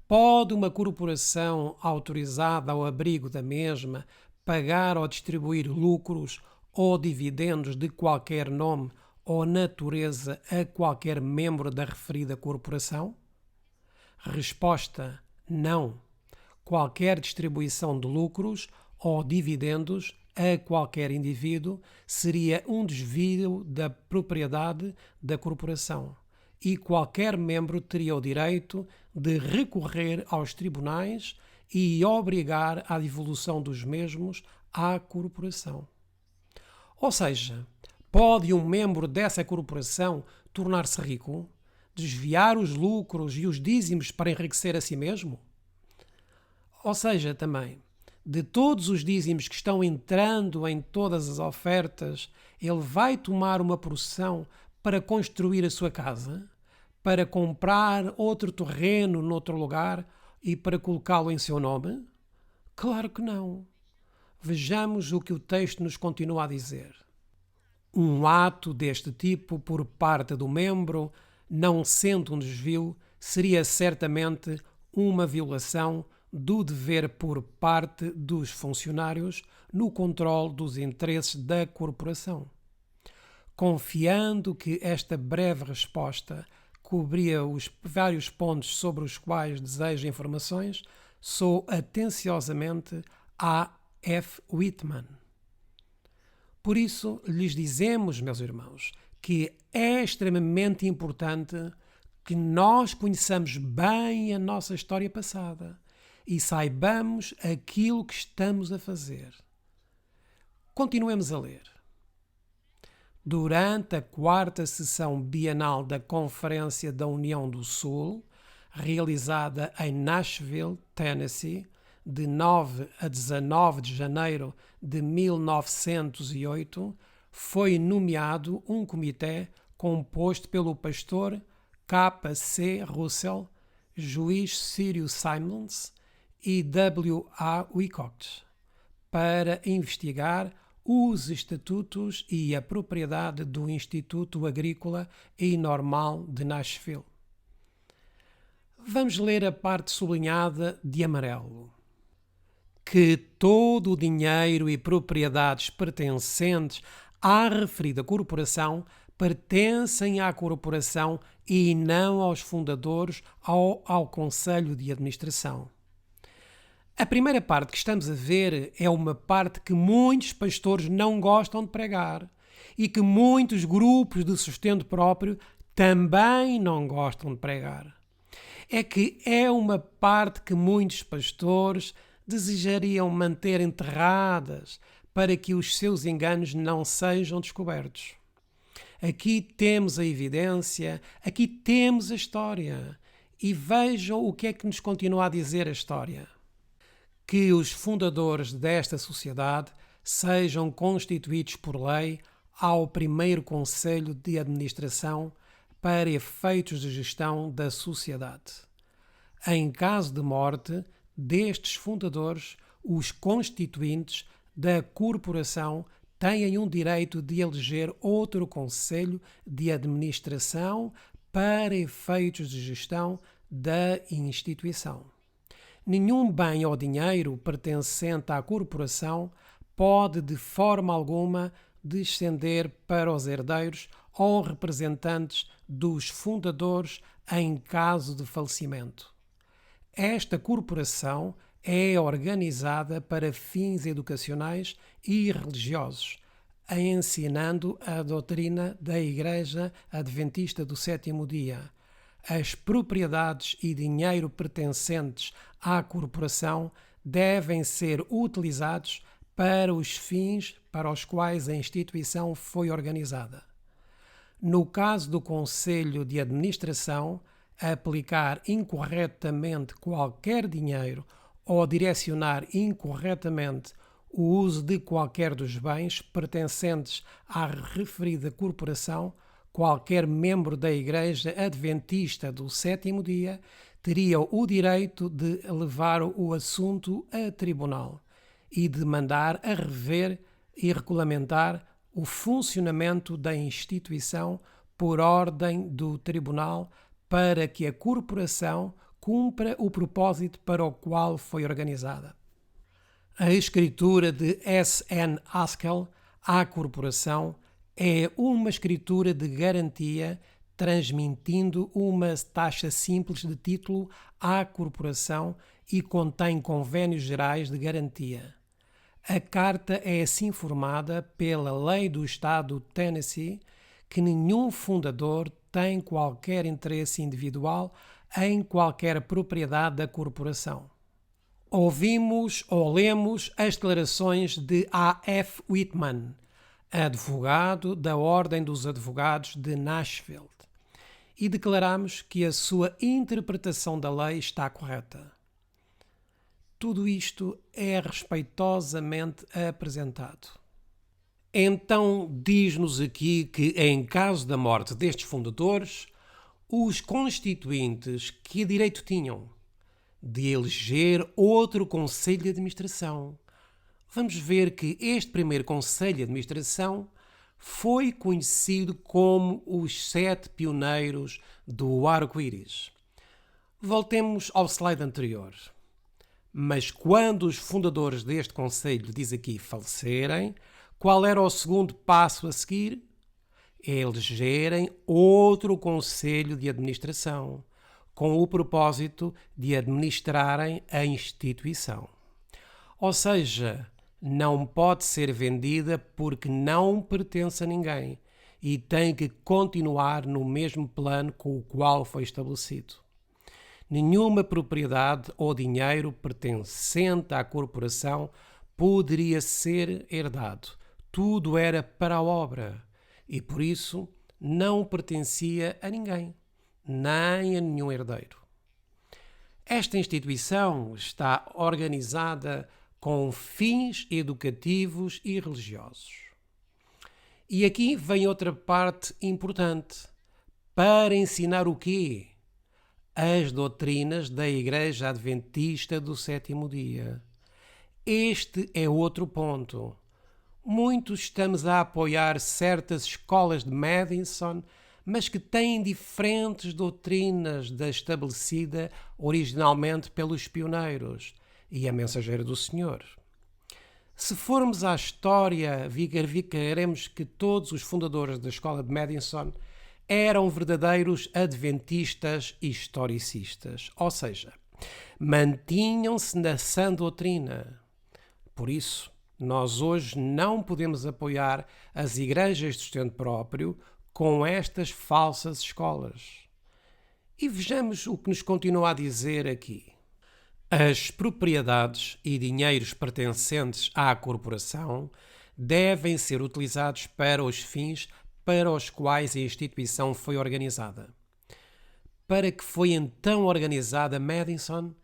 pode uma corporação autorizada ao abrigo da mesma pagar ou distribuir lucros ou dividendos de qualquer nome ou natureza a qualquer membro da referida corporação? Resposta: não. Qualquer distribuição de lucros ou dividendos a qualquer indivíduo seria um desvio da propriedade da corporação e qualquer membro teria o direito de recorrer aos tribunais e obrigar à devolução dos mesmos à corporação. Ou seja, pode um membro dessa corporação tornar-se rico, desviar os lucros e os dízimos para enriquecer a si mesmo? Ou seja, também, de todos os dízimos que estão entrando em todas as ofertas, ele vai tomar uma porção para construir a sua casa, para comprar outro terreno noutro lugar e para colocá-lo em seu nome? Claro que não. Vejamos o que o texto nos continua a dizer. Um ato deste tipo por parte do membro, não sendo um desvio, seria certamente uma violação do dever por parte dos funcionários no controle dos interesses da corporação. Confiando que esta breve resposta cobria os vários pontos sobre os quais desejo informações, sou atenciosamente A. F. Whitman. Por isso, lhes dizemos, meus irmãos, que é extremamente importante que nós conheçamos bem a nossa história passada e saibamos aquilo que estamos a fazer. Continuemos a ler. Durante a 4ª sessão bienal da Conferência da União do Sul, realizada em Nashville, Tennessee, de 9 a 19 de janeiro de 1908, foi nomeado um comitê composto pelo pastor K. C. Russell, juiz Cyrus Simons e W. A. Wyckoff, para investigar os estatutos e a propriedade do Instituto Agrícola e Normal de Nashville. Vamos ler a parte sublinhada de amarelo. Que todo o dinheiro e propriedades pertencentes à referida corporação pertencem à corporação e não aos fundadores ou ao Conselho de Administração. A primeira parte que estamos a ver é uma parte que muitos pastores não gostam de pregar e que muitos grupos de sustento próprio também não gostam de pregar. É que é uma parte que muitos pastores desejariam manter enterradas para que os seus enganos não sejam descobertos. Aqui temos a evidência, aqui temos a história. E vejam o que é que nos continua a dizer a história. Que os fundadores desta sociedade sejam constituídos por lei ao primeiro Conselho de Administração para efeitos de gestão da sociedade. Em caso de morte destes fundadores, os constituintes da corporação têm um direito de eleger outro conselho de administração para efeitos de gestão da instituição. Nenhum bem ou dinheiro pertencente à corporação pode, de forma alguma, descender para os herdeiros ou representantes dos fundadores em caso de falecimento. Esta corporação é organizada para fins educacionais e religiosos, ensinando a doutrina da Igreja Adventista do Sétimo Dia. As propriedades e dinheiro pertencentes à corporação devem ser utilizados para os fins para os quais a instituição foi organizada. No caso do Conselho de Administração, aplicar incorretamente qualquer dinheiro ou direcionar incorretamente o uso de qualquer dos bens pertencentes à referida corporação, qualquer membro da Igreja Adventista do Sétimo Dia teria o direito de levar o assunto a tribunal e de mandar a rever e regulamentar o funcionamento da instituição por ordem do tribunal para que a corporação cumpra o propósito para o qual foi organizada. A escritura de S. N. Haskell à corporação é uma escritura de garantia transmitindo uma taxa simples de título à corporação e contém convênios gerais de garantia. A carta é assim formada pela lei do estado de Tennessee que nenhum fundador tem qualquer interesse individual em qualquer propriedade da corporação. Ouvimos ou lemos as declarações de A. F. Whitman, advogado da Ordem dos Advogados de Nashville, e declaramos que a sua interpretação da lei está correta. Tudo isto é respeitosamente apresentado. Então, diz-nos aqui que, em caso da morte destes fundadores, os constituintes que direito tinham de eleger outro conselho de administração. Vamos ver que este primeiro conselho de administração foi conhecido como os 7 pioneiros do arco-íris. Voltemos ao slide anterior. Mas quando os fundadores deste conselho, diz aqui, falecerem, qual era o segundo passo a seguir? Elegerem outro conselho de administração, com o propósito de administrarem a instituição. Ou seja, não pode ser vendida porque não pertence a ninguém e tem que continuar no mesmo plano com o qual foi estabelecido. Nenhuma propriedade ou dinheiro pertencente à corporação poderia ser herdado. Tudo era para a obra e, por isso, não pertencia a ninguém, nem a nenhum herdeiro. Esta instituição está organizada com fins educativos e religiosos. E aqui vem outra parte importante. Para ensinar o quê? As doutrinas da Igreja Adventista do Sétimo Dia. Este é outro ponto. Muitos estamos a apoiar certas escolas de Madison, mas que têm diferentes doutrinas da estabelecida originalmente pelos pioneiros e a mensageira do Senhor. Se formos à história, verificaremos que todos os fundadores da escola de Madison eram verdadeiros adventistas e historicistas, ou seja, mantinham-se na sã doutrina. Por isso, nós hoje não podemos apoiar as igrejas de sustento próprio com estas falsas escolas. E vejamos o que nos continua a dizer aqui. As propriedades e dinheiros pertencentes à corporação devem ser utilizados para os fins para os quais a instituição foi organizada. Para que foi então organizada Madison?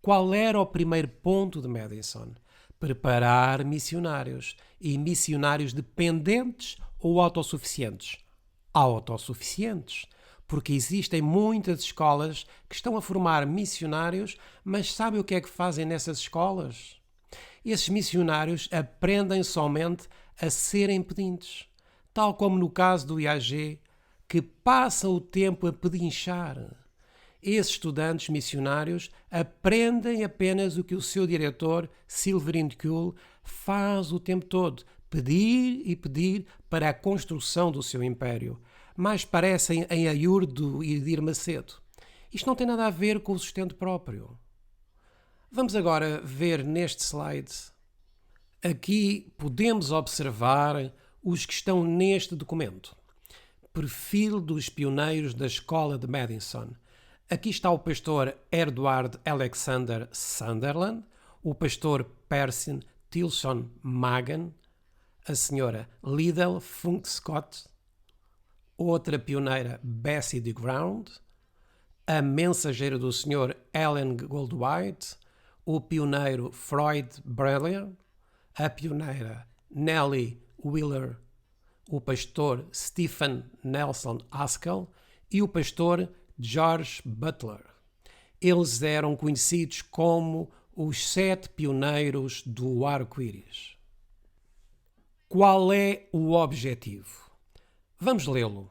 Qual era o primeiro ponto de Madison? Preparar missionários, e missionários dependentes ou autossuficientes? Autossuficientes, porque existem muitas escolas que estão a formar missionários, mas sabe o que é que fazem nessas escolas? Esses missionários aprendem somente a serem pedintes, tal como no caso do IAG, que passa o tempo a pedinchar. Esses estudantes missionários aprendem apenas o que o seu diretor, Silverine Kuhl, faz o tempo todo, pedir e pedir para a construção do seu império. Mais parecem em Ayur do Edir Macedo. Isto não tem nada a ver com o sustento próprio. Vamos agora ver neste slide. Aqui podemos observar os que estão neste documento. Perfil dos pioneiros da escola de Madison. Aqui está o pastor Edward Alexander Sunderland, o pastor Percy Tilson Magan, a senhora Liddell Funk Scott, outra pioneira Bessie de Ground, a mensageira do Sr. Ellen Goldwhite, o pioneiro Freud Breler, a pioneira Nellie Wheeler, o pastor Stephen Nelson Haskell e o pastor George Butler. Eles eram conhecidos como os 7 pioneiros do arco-íris. Qual é o objetivo? Vamos lê-lo.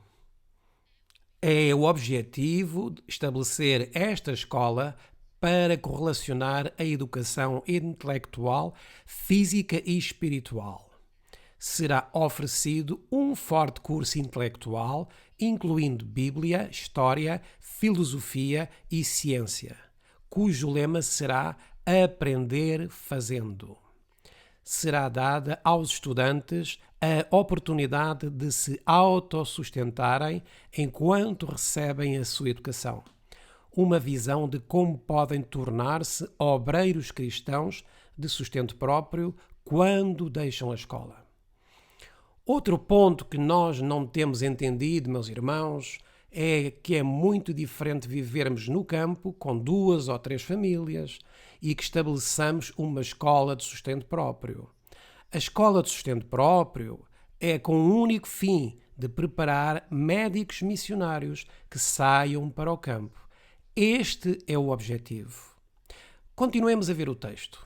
É o objetivo de estabelecer esta escola para correlacionar a educação intelectual, física e espiritual. Será oferecido um forte curso intelectual, incluindo Bíblia, História, Filosofia e Ciência, cujo lema será Aprender Fazendo. Será dada aos estudantes a oportunidade de se autossustentarem enquanto recebem a sua educação. Uma visão de como podem tornar-se obreiros cristãos de sustento próprio quando deixam a escola. Outro ponto que nós não temos entendido, meus irmãos, é que é muito diferente vivermos no campo com 2 ou 3 famílias e que estabeleçamos uma escola de sustento próprio. A escola de sustento próprio é com o único fim de preparar médicos missionários que saiam para o campo. Este é o objetivo. Continuemos a ver o texto.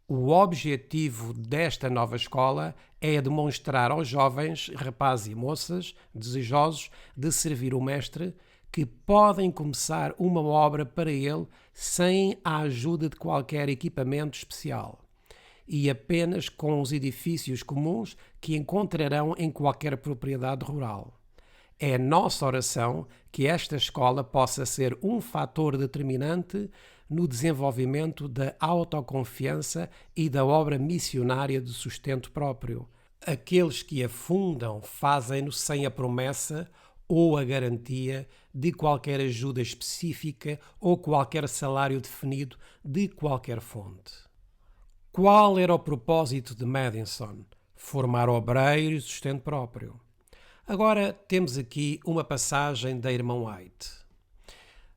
O objetivo desta nova escola é demonstrar aos jovens, rapazes e moças, desejosos de servir o Mestre, que podem começar uma obra para ele sem a ajuda de qualquer equipamento especial e apenas com os edifícios comuns que encontrarão em qualquer propriedade rural. É nossa oração que esta escola possa ser um fator determinante no desenvolvimento da autoconfiança e da obra missionária de sustento próprio. Aqueles que a fundam fazem-no sem a promessa ou a garantia de qualquer ajuda específica ou qualquer salário definido de qualquer fonte. Qual era o propósito de Madison? Formar obreiros de sustento próprio. Agora temos aqui uma passagem da irmã White.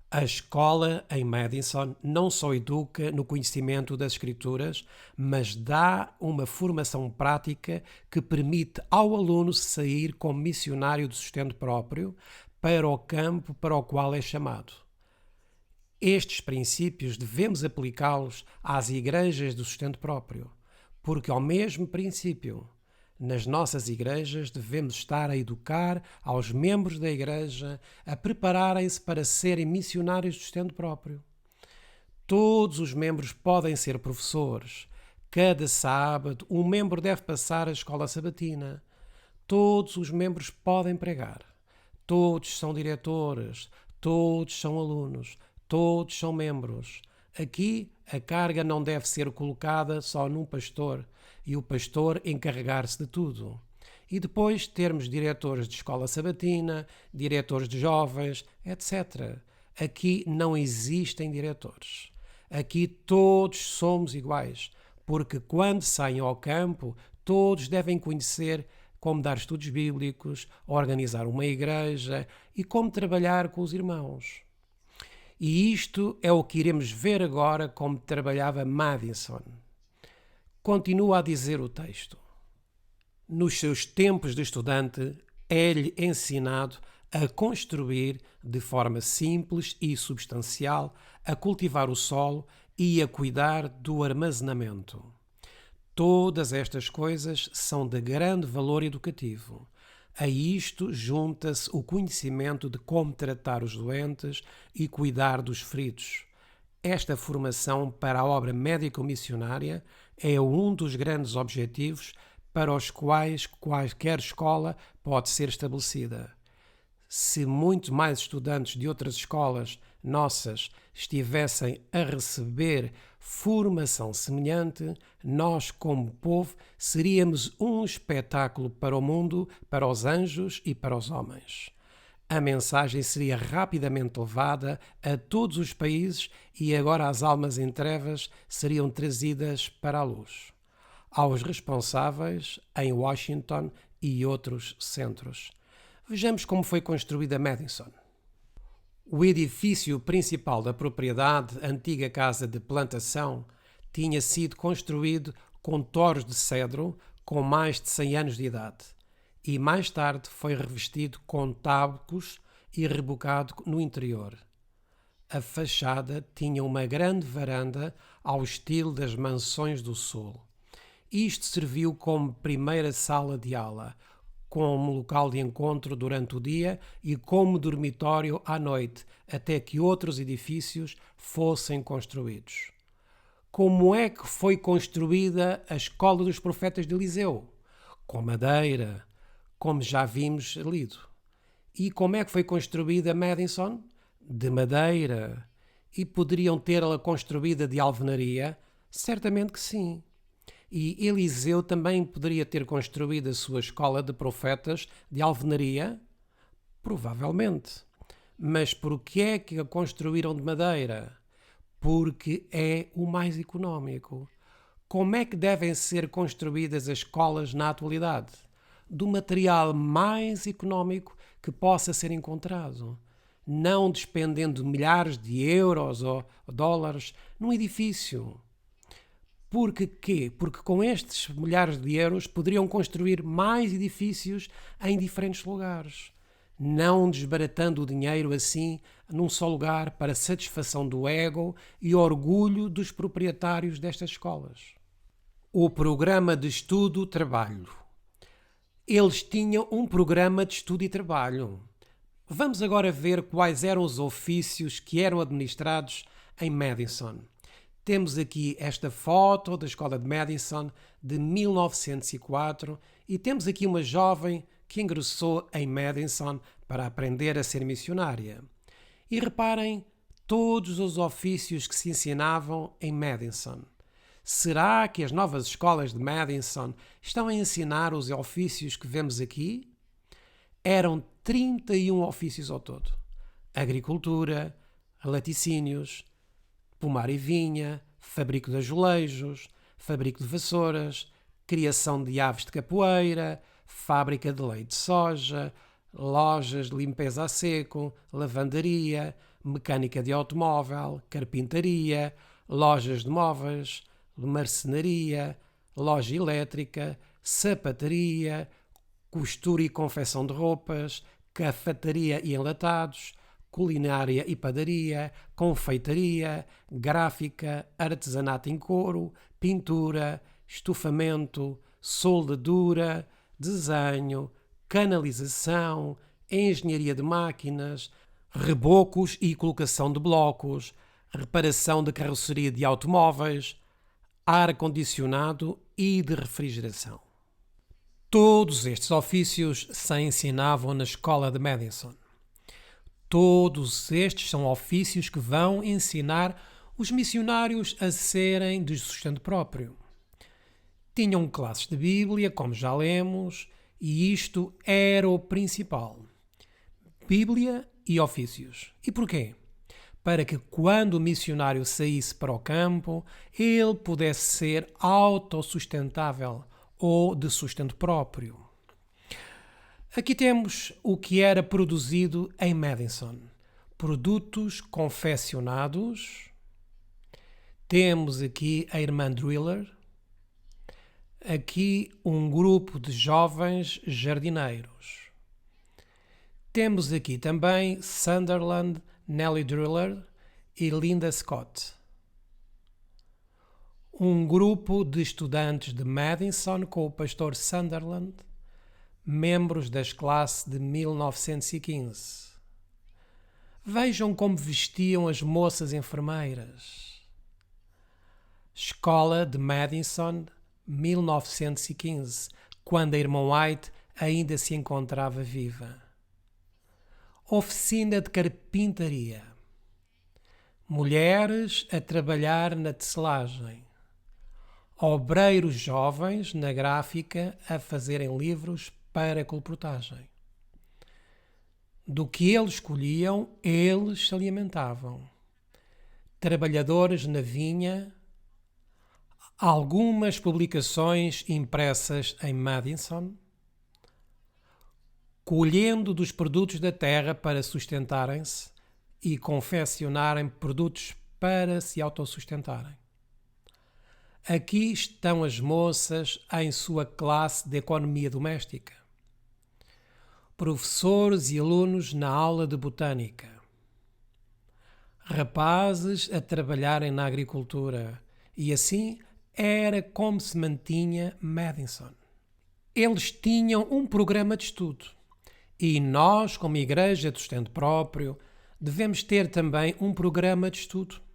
A escola em Madison não só educa no conhecimento das Escrituras, mas dá uma formação prática que permite ao aluno sair como missionário de sustento próprio para o campo para o qual é chamado. Estes princípios devemos aplicá-los às igrejas de sustento próprio, porque ao mesmo princípio, nas nossas igrejas devemos estar a educar aos membros da igreja a prepararem-se para serem missionários de sustento próprio. Todos os membros podem ser professores. Cada sábado, um membro deve passar a escola sabatina. Todos os membros podem pregar. Todos são diretores. Todos são alunos. Todos são membros. Aqui, a carga não deve ser colocada só num pastor e o pastor encarregar-se de tudo. E depois termos diretores de escola sabatina, diretores de jovens, etc. Aqui não existem diretores. Aqui todos somos iguais, porque quando saem ao campo, todos devem conhecer como dar estudos bíblicos, organizar uma igreja e como trabalhar com os irmãos. E isto é o que iremos ver agora como trabalhava Madison. Continua a dizer o texto. Nos seus tempos de estudante, é-lhe ensinado a construir de forma simples e substancial, a cultivar o solo e a cuidar do armazenamento. Todas estas coisas são de grande valor educativo. A isto junta-se o conhecimento de como tratar os doentes e cuidar dos feridos. Esta formação para a obra médico-missionária é um dos grandes objetivos para os quais qualquer escola pode ser estabelecida. Se muitos mais estudantes de outras escolas nossas estivessem a receber formação semelhante, nós, como povo, seríamos um espetáculo para o mundo, para os anjos e para os homens. A mensagem seria rapidamente levada a todos os países e agora as almas em trevas seriam trazidas para a luz. Aos responsáveis em Washington e outros centros. Vejamos como foi construída Madison. O edifício principal da propriedade, antiga casa de plantação, tinha sido construído com toros de cedro com mais de 100 anos de idade e mais tarde foi revestido com tabacos e rebocado no interior. A fachada tinha uma grande varanda ao estilo das mansões do sul. Isto serviu como primeira sala de aula, como local de encontro durante o dia e como dormitório à noite, até que outros edifícios fossem construídos. Como é que foi construída a Escola dos Profetas de Eliseu? Com madeira, como já vimos lido. E como é que foi construída Madison? De madeira. E poderiam tê-la construída de alvenaria? Certamente que sim. E Eliseu também poderia ter construído a sua escola de profetas de alvenaria? Provavelmente. Mas por que é que a construíram de madeira? Porque é o mais económico. Como é que devem ser construídas as escolas na atualidade? Do material mais económico que possa ser encontrado. Não despendendo milhares de euros ou dólares num edifício. Porque quê? Porque com estes milhares de euros poderiam construir mais edifícios em diferentes lugares, não desbaratando o dinheiro assim num só lugar para satisfação do ego e orgulho dos proprietários destas escolas. O programa de estudo-trabalho. Eles tinham um programa de estudo e trabalho. Vamos agora ver quais eram os ofícios que eram administrados em Madison. Temos aqui esta foto da Escola de Madison de 1904 e temos aqui uma jovem que ingressou em Madison para aprender a ser missionária. E reparem todos os ofícios que se ensinavam em Madison. Será que as novas escolas de Madison estão a ensinar os ofícios que vemos aqui? Eram 31 ofícios ao todo. Agricultura, laticínios, pomar e vinha, fabrico de azulejos, fabrico de vassouras, criação de aves de capoeira, fábrica de leite de soja, lojas de limpeza a seco, lavandaria, mecânica de automóvel, carpintaria, lojas de móveis, marcenaria, loja elétrica, sapataria, costura e confecção de roupas, cafetaria e enlatados, culinária e padaria, confeitaria, gráfica, artesanato em couro, pintura, estufamento, soldadura, desenho, canalização, engenharia de máquinas, rebocos e colocação de blocos, reparação de carroceria de automóveis, ar-condicionado e de refrigeração. Todos estes ofícios se ensinavam na escola de Madison. Todos estes são ofícios que vão ensinar os missionários a serem de sustento próprio. Tinham classes de Bíblia, como já lemos, e isto era o principal. Bíblia e ofícios. E porquê? Para que quando o missionário saísse para o campo, ele pudesse ser autossustentável ou de sustento próprio. Aqui temos o que era produzido em Madison. Produtos confeccionados. Temos aqui a irmã Driller. Aqui um grupo de jovens jardineiros. Temos aqui também Sunderland, Nellie Driller e Linda Scott. Um grupo de estudantes de Madison com o pastor Sunderland, membros das classes de 1915. Vejam como vestiam as moças enfermeiras. Escola de Madison, 1915, quando a irmã White ainda se encontrava viva. Oficina de carpintaria. Mulheres a trabalhar na tecelagem. Obreiros jovens na gráfica a fazerem livros para colportagem. Do que eles escolhiam, eles se alimentavam. Trabalhadores na vinha. Algumas publicações impressas em Madison. Colhendo dos produtos da terra para sustentarem-se e confeccionarem produtos para se autossustentarem. Aqui estão as moças em sua classe de economia doméstica. Professores e alunos na aula de botânica. Rapazes a trabalharem na agricultura. E assim era como se mantinha Madison. Eles tinham um programa de estudo. E nós, como igreja de sustento próprio, devemos ter também um programa de estudo.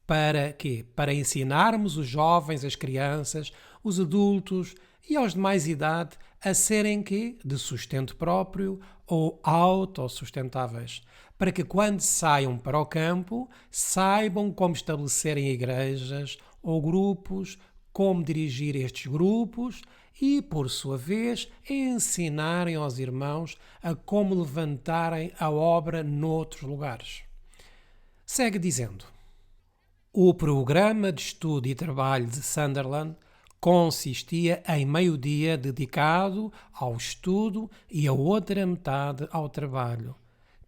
Para quê? Para ensinarmos os jovens, as crianças, os adultos e aos de mais idade a serem quê? De sustento próprio ou autossustentáveis. Para que quando saiam para o campo, saibam como estabelecerem igrejas ou grupos, como dirigir estes grupos e, por sua vez, ensinarem aos irmãos a como levantarem a obra noutros lugares. Segue dizendo: o programa de estudo e trabalho de Sunderland consistia em meio-dia dedicado ao estudo e a outra metade ao trabalho.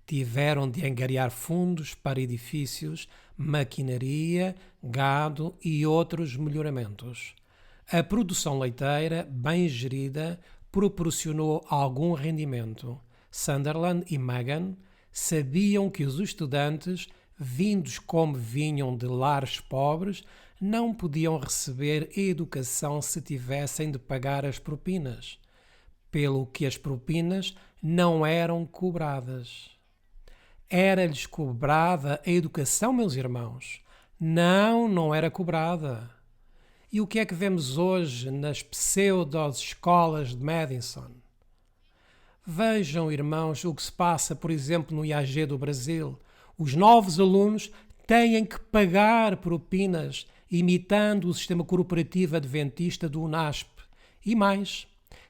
Tiveram de angariar fundos para edifícios, maquinaria, gado e outros melhoramentos. A produção leiteira, bem gerida, proporcionou algum rendimento. Sunderland e Megan sabiam que os estudantes, vindos como vinham de lares pobres, não podiam receber educação se tivessem de pagar as propinas, pelo que as propinas não eram cobradas. Era-lhes cobrada a educação, meus irmãos. Não era cobrada. E o que é que vemos hoje nas pseudo-escolas de Madison? Vejam, irmãos, o que se passa, por exemplo, no IAG do Brasil. Os novos alunos têm que pagar propinas, imitando o sistema corporativo adventista do UNASP. E mais,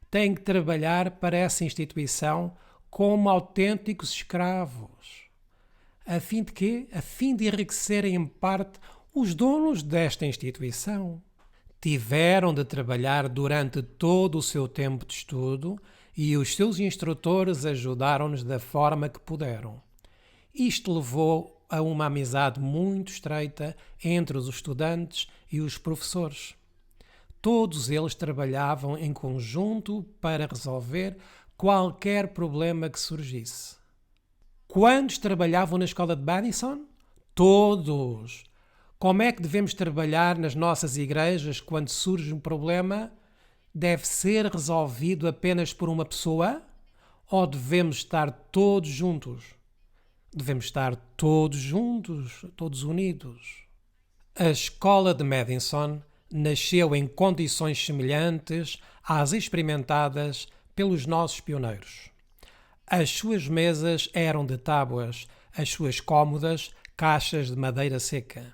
têm que trabalhar para essa instituição como autênticos escravos. A fim de quê? A fim de enriquecerem em parte os donos desta instituição. Tiveram de trabalhar durante todo o seu tempo de estudo e os seus instrutores ajudaram-nos da forma que puderam. Isto levou a uma amizade muito estreita entre os estudantes e os professores. Todos eles trabalhavam em conjunto para resolver qualquer problema que surgisse. Quantos trabalhavam na escola de Madison? Todos! Como é que devemos trabalhar nas nossas igrejas quando surge um problema? Deve ser resolvido apenas por uma pessoa? Ou devemos estar todos juntos? Devemos estar todos juntos, todos unidos. A escola de Madison nasceu em condições semelhantes às experimentadas pelos nossos pioneiros. As suas mesas eram de tábuas, as suas cômodas, caixas de madeira seca.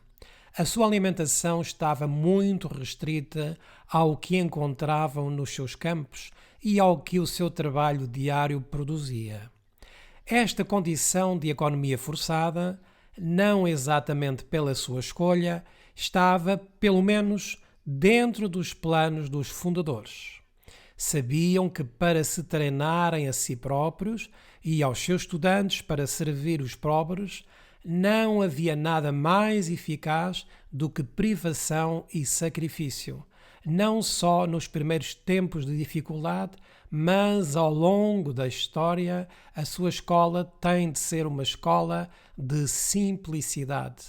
A sua alimentação estava muito restrita ao que encontravam nos seus campos e ao que o seu trabalho diário produzia. Esta condição de economia forçada, não exatamente pela sua escolha, estava, pelo menos, dentro dos planos dos fundadores. Sabiam que para se treinarem a si próprios e aos seus estudantes para servir os pobres, não havia nada mais eficaz do que privação e sacrifício, não só nos primeiros tempos de dificuldade, mas ao longo da história, a sua escola tem de ser uma escola de simplicidade.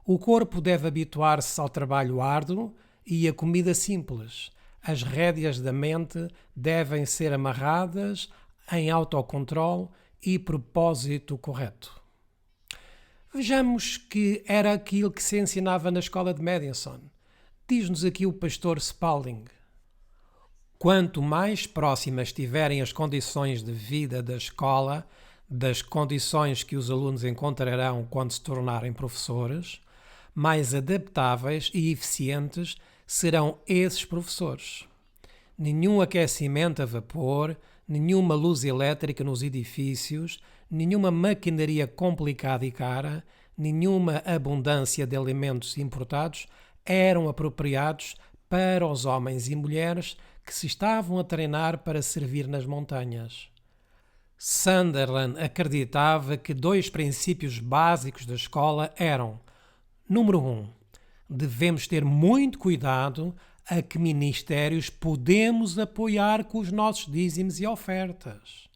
O corpo deve habituar-se ao trabalho árduo e a comida simples. As rédeas da mente devem ser amarradas em autocontrole e propósito correto. Vejamos que era aquilo que se ensinava na escola de Madison. Diz-nos aqui o pastor Spalding. Quanto mais próximas estiverem as condições de vida da escola, das condições que os alunos encontrarão quando se tornarem professores, mais adaptáveis e eficientes serão esses professores. Nenhum aquecimento a vapor, nenhuma luz elétrica nos edifícios, nenhuma maquinaria complicada e cara, nenhuma abundância de alimentos importados eram apropriados para os homens e mulheres que se estavam a treinar para servir nas montanhas. Sunderland acreditava que 2 princípios básicos da escola eram: número 1, devemos ter muito cuidado a que ministérios podemos apoiar com os nossos dízimos e ofertas.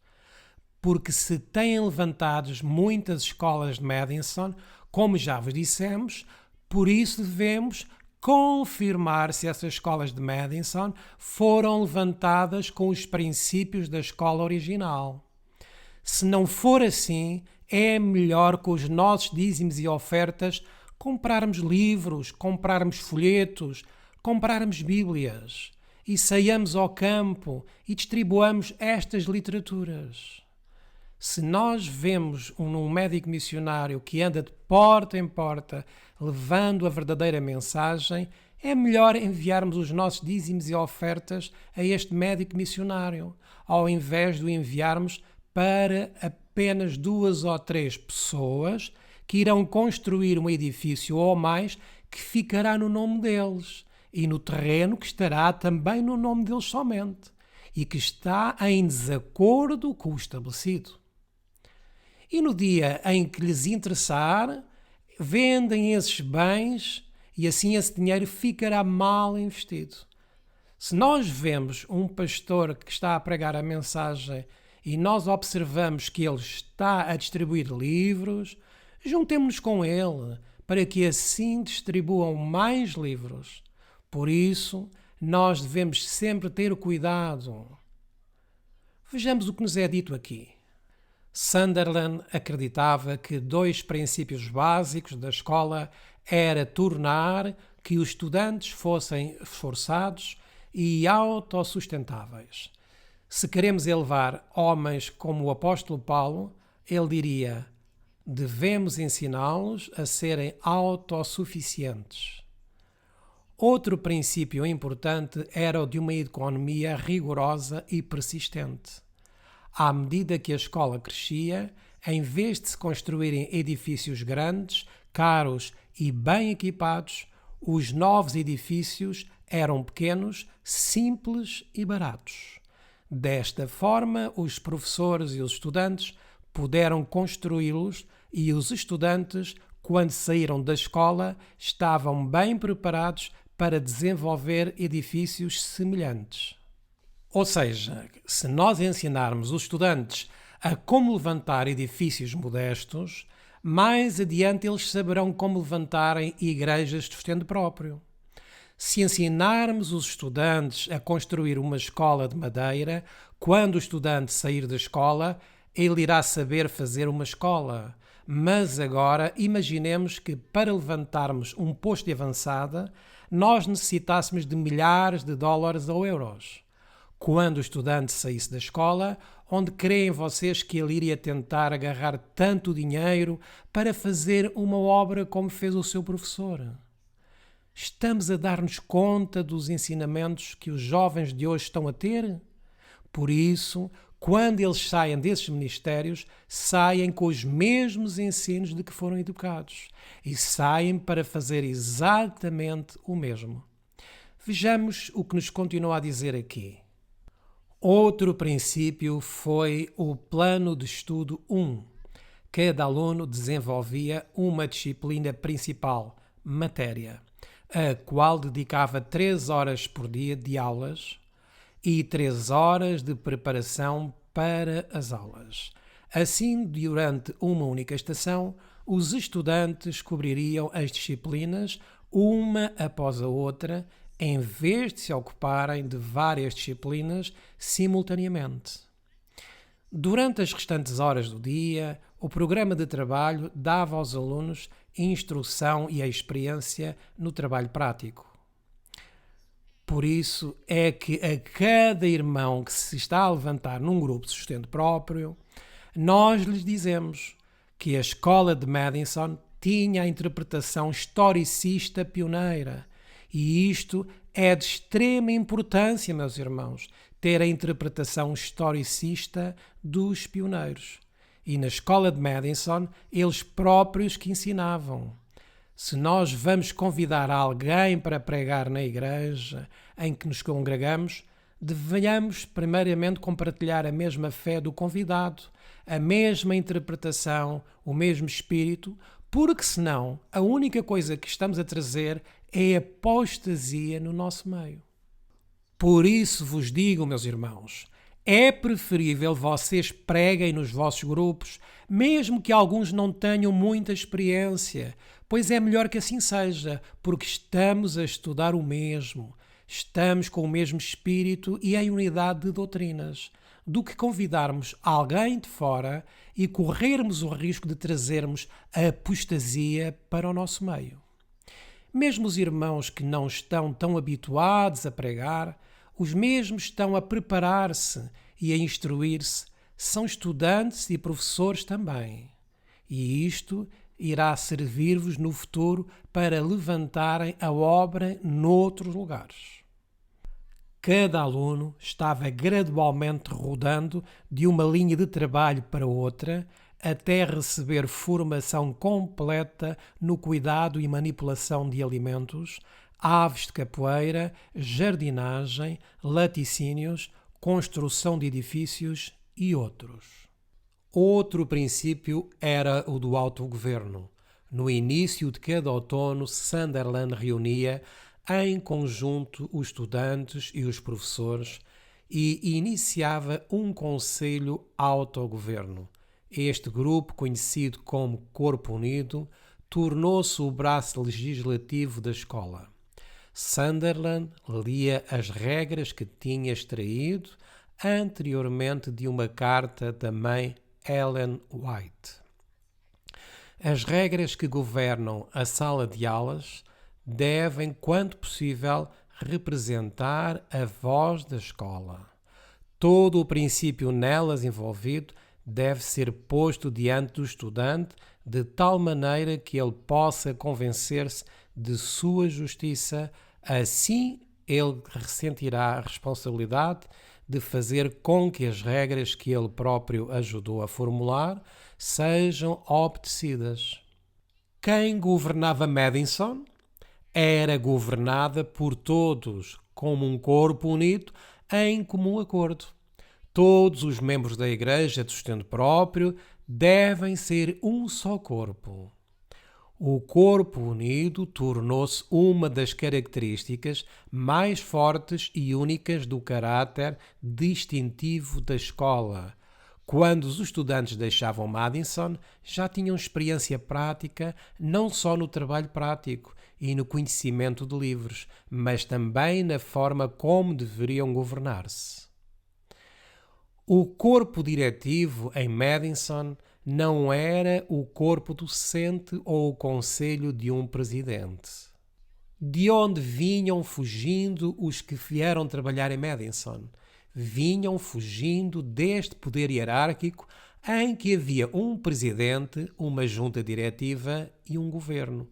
Porque se têm levantado muitas escolas de Madison, como já vos dissemos, por isso devemos confirmar se essas escolas de Madison foram levantadas com os princípios da escola original. Se não for assim, é melhor com os nossos dízimos e ofertas comprarmos livros, comprarmos folhetos, comprarmos bíblias e saiamos ao campo e distribuamos estas literaturas. Se nós vemos um médico missionário que anda de porta em porta levando a verdadeira mensagem, é melhor enviarmos os nossos dízimos e ofertas a este médico missionário, ao invés de o enviarmos para apenas 2 ou 3 pessoas que irão construir um edifício ou mais que ficará no nome deles e no terreno que estará também no nome deles somente e que está em desacordo com o estabelecido. E no dia em que lhes interessar, vendem esses bens e assim esse dinheiro ficará mal investido. Se nós vemos um pastor que está a pregar a mensagem e nós observamos que ele está a distribuir livros, juntemo-nos com ele para que assim distribuam mais livros. Por isso, nós devemos sempre ter cuidado. Vejamos o que nos é dito aqui. Sunderland acreditava que 2 princípios básicos da escola era tornar que os estudantes fossem esforçados e autossustentáveis. Se queremos elevar homens como o apóstolo Paulo, ele diria: devemos ensiná-los a serem autossuficientes. Outro princípio importante era o de uma economia rigorosa e persistente. À medida que a escola crescia, em vez de se construírem edifícios grandes, caros e bem equipados, os novos edifícios eram pequenos, simples e baratos. Desta forma, os professores e os estudantes puderam construí-los e os estudantes, quando saíram da escola, estavam bem preparados para desenvolver edifícios semelhantes. Ou seja, se nós ensinarmos os estudantes a como levantar edifícios modestos, mais adiante eles saberão como levantarem igrejas de sustento próprio. Se ensinarmos os estudantes a construir uma escola de madeira, quando o estudante sair da escola, ele irá saber fazer uma escola. Mas agora imaginemos que para levantarmos um posto de avançada, nós necessitássemos de milhares de dólares ou euros. Quando o estudante saísse da escola, onde creem vocês que ele iria tentar agarrar tanto dinheiro para fazer uma obra como fez o seu professor? Estamos a dar-nos conta dos ensinamentos que os jovens de hoje estão a ter? Por isso, quando eles saem desses ministérios, saem com os mesmos ensinos de que foram educados e saem para fazer exatamente o mesmo. Vejamos o que nos continua a dizer aqui. Outro princípio foi o plano de estudo 1. Cada aluno desenvolvia uma disciplina principal, matéria, a qual dedicava 3 horas por dia de aulas e 3 horas de preparação para as aulas. Assim, durante uma única estação, os estudantes cobririam as disciplinas uma após a outra em vez de se ocuparem de várias disciplinas simultaneamente. Durante as restantes horas do dia, o programa de trabalho dava aos alunos instrução e a experiência no trabalho prático. Por isso é que a cada irmão que se está a levantar num grupo de sustento próprio, nós lhes dizemos que a escola de Madison tinha a interpretação historicista pioneira. E isto é de extrema importância, meus irmãos, ter a interpretação historicista dos pioneiros. E na escola de Madison, eles próprios que ensinavam. Se nós vamos convidar alguém para pregar na igreja em que nos congregamos, devemos primeiramente compartilhar a mesma fé do convidado, a mesma interpretação, o mesmo espírito, porque senão a única coisa que estamos a trazer é apostasia no nosso meio. Por isso vos digo, meus irmãos, é preferível vocês preguem nos vossos grupos, mesmo que alguns não tenham muita experiência, pois é melhor que assim seja, porque estamos a estudar o mesmo, estamos com o mesmo espírito e em unidade de doutrinas, do que convidarmos alguém de fora e corrermos o risco de trazermos a apostasia para o nosso meio. Mesmo os irmãos que não estão tão habituados a pregar, os mesmos estão a preparar-se e a instruir-se, são estudantes e professores também. E isto irá servir-vos no futuro para levantarem a obra noutros lugares. Cada aluno estava gradualmente rodando de uma linha de trabalho para outra até receber formação completa no cuidado e manipulação de alimentos, aves de capoeira, jardinagem, laticínios, construção de edifícios e outros. Outro princípio era o do autogoverno. No início de cada outono, Sunderland reunia em conjunto os estudantes e os professores e iniciava um conselho autogoverno. Este grupo, conhecido como Corpo Unido, tornou-se o braço legislativo da escola. Sunderland lia as regras que tinha extraído anteriormente de uma carta da mãe Ellen White. As regras que governam a sala de aulas devem, quanto possível, representar a voz da escola. Todo o princípio nelas envolvido deve ser posto diante do estudante de tal maneira que ele possa convencer-se de sua justiça, assim ele ressentirá a responsabilidade de fazer com que as regras que ele próprio ajudou a formular sejam obedecidas. Quem governava Madison era governada por todos, como um corpo unido em comum acordo. Todos os membros da Igreja de sustento próprio devem ser um só corpo. O corpo unido tornou-se uma das características mais fortes e únicas do caráter distintivo da escola. Quando os estudantes deixavam Madison, já tinham experiência prática não só no trabalho prático e no conhecimento de livros, mas também na forma como deveriam governar-se. O corpo diretivo em Madison não era o corpo docente ou o conselho de um presidente. De onde vinham fugindo os que vieram trabalhar em Madison? Vinham fugindo deste poder hierárquico em que havia um presidente, uma junta diretiva e um governo.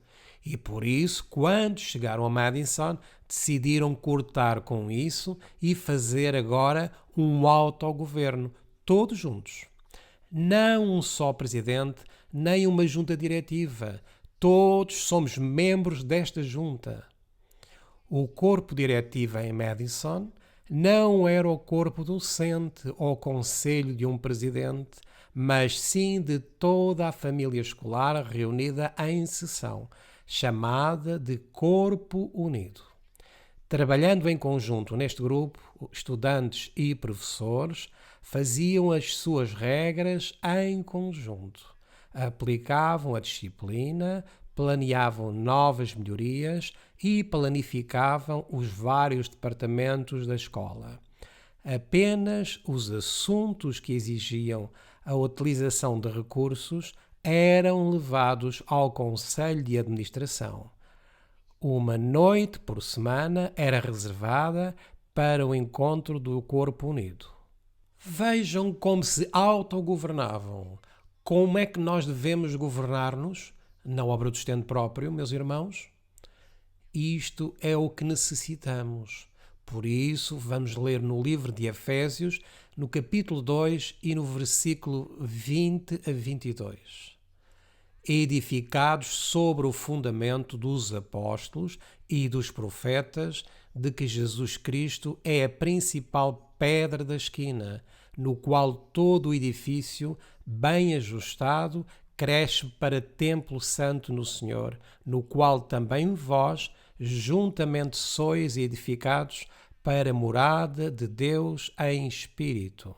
E por isso, quando chegaram a Madison, decidiram cortar com isso e fazer agora um autogoverno, todos juntos. Não um só presidente, nem uma junta diretiva. Todos somos membros desta junta. O corpo diretivo em Madison não era o corpo docente ou conselho de um presidente, mas sim de toda a família escolar reunida em sessão, chamada de Corpo Unido. Trabalhando em conjunto neste grupo, estudantes e professores faziam as suas regras em conjunto, aplicavam a disciplina, planeavam novas melhorias e planificavam os vários departamentos da escola. Apenas os assuntos que exigiam a utilização de recursos eram levados ao Conselho de Administração. Uma noite por semana era reservada para o encontro do Corpo Unido. Vejam como se autogovernavam. Como é que nós devemos governar-nos na obra do sustento próprio, meus irmãos? Isto é o que necessitamos. Por isso, vamos ler no livro de Efésios, no capítulo 2 e no versículo 20 a 22. Edificados sobre o fundamento dos apóstolos e dos profetas, de que Jesus Cristo é a principal pedra da esquina, no qual todo o edifício, bem ajustado, cresce para templo santo no Senhor, no qual também vós, juntamente sois edificados para a morada de Deus em espírito.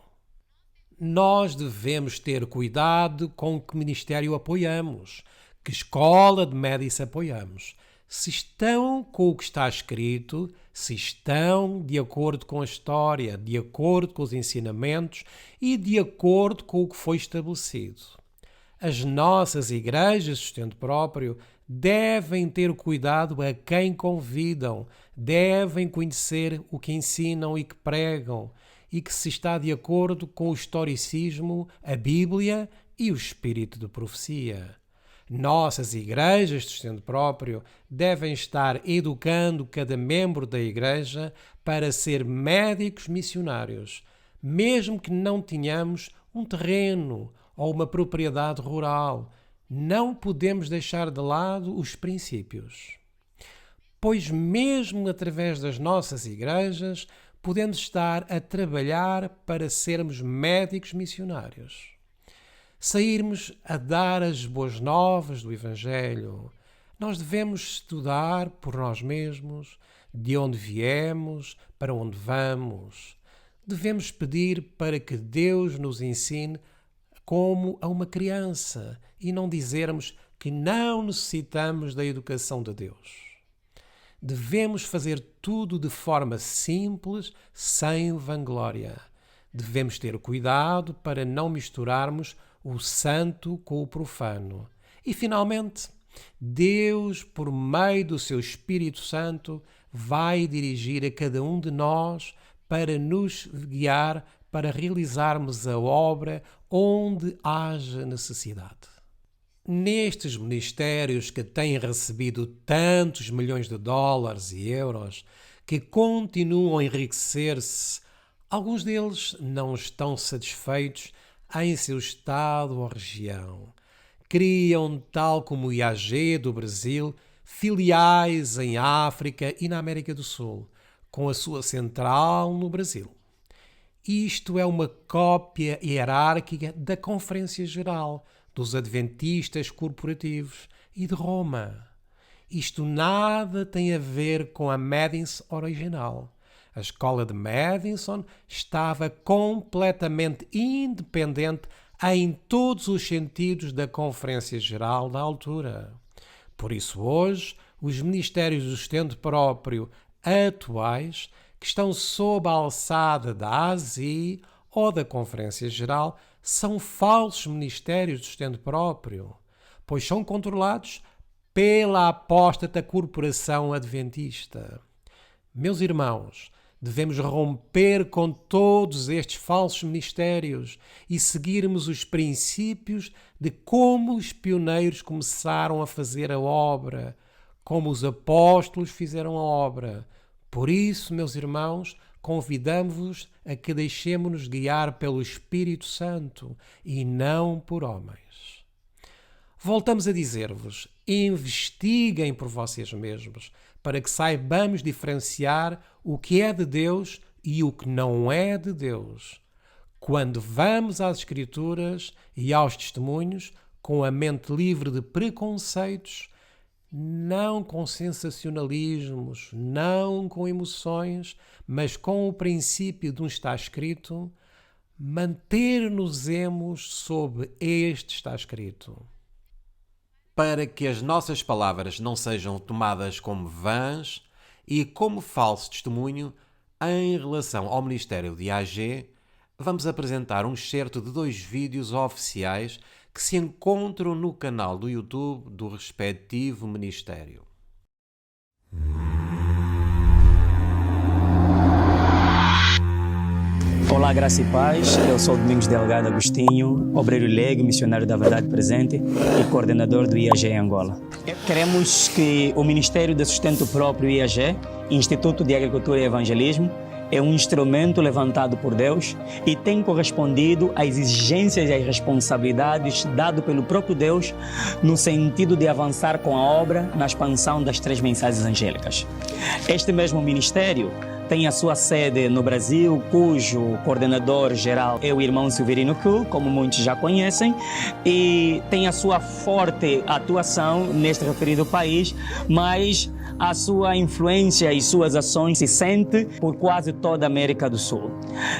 Nós devemos ter cuidado com que ministério apoiamos, que escola de médici apoiamos. Se estão com o que está escrito, se estão de acordo com a história, de acordo com os ensinamentos e de acordo com o que foi estabelecido. As nossas igrejas de sustento próprio devem ter cuidado a quem convidam, devem conhecer o que ensinam e que pregam, e que se está de acordo com o historicismo, a Bíblia e o espírito de profecia. Nossas igrejas de sustento próprio devem estar educando cada membro da igreja para ser médicos missionários, mesmo que não tenhamos um terreno ou uma propriedade rural. Não podemos deixar de lado os princípios. Pois mesmo através das nossas igrejas, podemos estar a trabalhar para sermos médicos missionários. Sairmos a dar as boas novas do Evangelho. Nós devemos estudar por nós mesmos, de onde viemos, para onde vamos. Devemos pedir para que Deus nos ensine como a uma criança e não dizermos que não necessitamos da educação de Deus. Devemos fazer tudo de forma simples, sem vanglória. Devemos ter cuidado para não misturarmos o santo com o profano. E, finalmente, Deus, por meio do seu Espírito Santo, vai dirigir a cada um de nós para nos guiar para realizarmos a obra onde haja necessidade. Nestes ministérios que têm recebido tantos milhões de dólares e euros, que continuam a enriquecer-se, alguns deles não estão satisfeitos em seu estado ou região. Criam, tal como o IAG do Brasil, filiais em África e na América do Sul, com a sua central no Brasil. Isto é uma cópia hierárquica da Conferência Geral dos Adventistas Corporativos e de Roma. Isto nada tem a ver com a Madison original. A escola de Madison estava completamente independente em todos os sentidos da Conferência Geral da altura. Por isso, hoje, os ministérios do sustento próprio atuais, que estão sob a alçada da ASI ou da Conferência Geral, são falsos ministérios de sustento próprio, pois são controlados pela apóstata corporação adventista. Meus irmãos, devemos romper com todos estes falsos ministérios e seguirmos os princípios de como os pioneiros começaram a fazer a obra, como os apóstolos fizeram a obra. Por isso, meus irmãos, convidamos-vos a que deixemos-nos guiar pelo Espírito Santo e não por homens. Voltamos a dizer-vos, investiguem por vocês mesmos, para que saibamos diferenciar o que é de Deus e o que não é de Deus. Quando vamos às Escrituras e aos testemunhos, com a mente livre de preconceitos, não com sensacionalismos, não com emoções, mas com o princípio de um está escrito, manter-nos-emos sob este está escrito. para que as nossas palavras não sejam tomadas como vãs e como falso testemunho em relação ao Ministério de AG, vamos apresentar um excerto de 2 vídeos oficiais que se encontram no canal do YouTube do respectivo Ministério. Olá, graça e paz. Eu sou Domingos Delgado Agostinho, obreiro leigo, missionário da Verdade Presente e coordenador do IAG em Angola. Queremos que o Ministério de Sustento Próprio IAG, Instituto de Agricultura e Evangelismo, é um instrumento levantado por Deus e tem correspondido às exigências e às responsabilidades dadas pelo próprio Deus no sentido de avançar com a obra na expansão das 3 mensagens angélicas. Este mesmo ministério tem a sua sede no Brasil, cujo coordenador geral é o irmão Silverino Kuhl, como muitos já conhecem, e tem a sua forte atuação neste referido país, mas a sua influência e suas ações se sente por quase toda a América do Sul.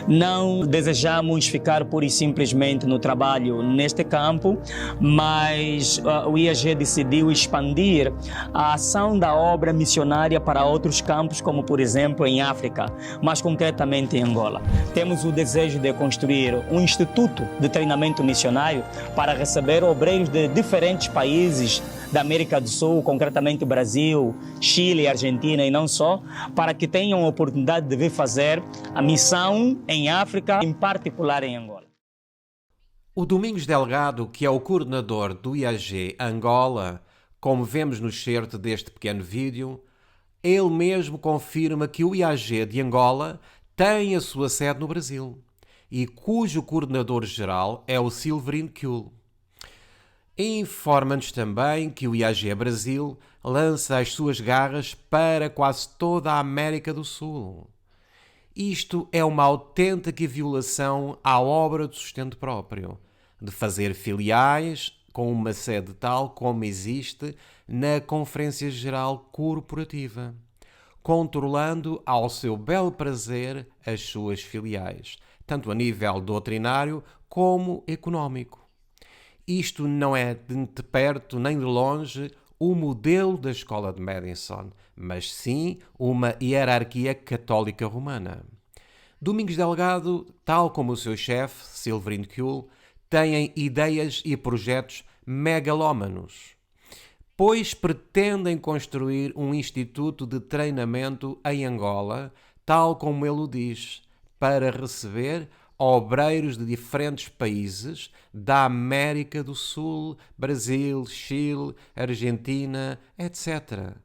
Não desejamos ficar pura e simplesmente no trabalho neste campo, mas o IAG decidiu expandir a ação da obra missionária para outros campos, como por exemplo em África, mais concretamente em Angola. Temos o desejo de construir um instituto de treinamento missionário para receber obreiros de diferentes países da América do Sul, concretamente Brasil, Chile, Argentina e não só, para que tenham a oportunidade de vir fazer a missão em África, em particular em Angola. O Domingos Delgado, que é o coordenador do IAG Angola, como vemos no excerto deste pequeno vídeo, ele mesmo confirma que o IAG de Angola tem a sua sede no Brasil e cujo coordenador-geral é o Silverino Kuhl. Informa-nos também que o IAG Brasil lança as suas garras para quase toda a América do Sul. Isto é uma autêntica violação à obra do sustento próprio, de fazer filiais com uma sede tal como existe na Conferência Geral Corporativa, controlando ao seu belo prazer as suas filiais, tanto a nível doutrinário como económico. Isto não é de perto nem de longe o modelo da escola de Madison, mas sim uma hierarquia católica romana. Domingos Delgado, tal como o seu chefe, Silverino Kuhl, têm ideias e projetos megalómanos, pois pretendem construir um instituto de treinamento em Angola, tal como ele o diz, para receber obreiros de diferentes países da América do Sul, Brasil, Chile, Argentina, etc.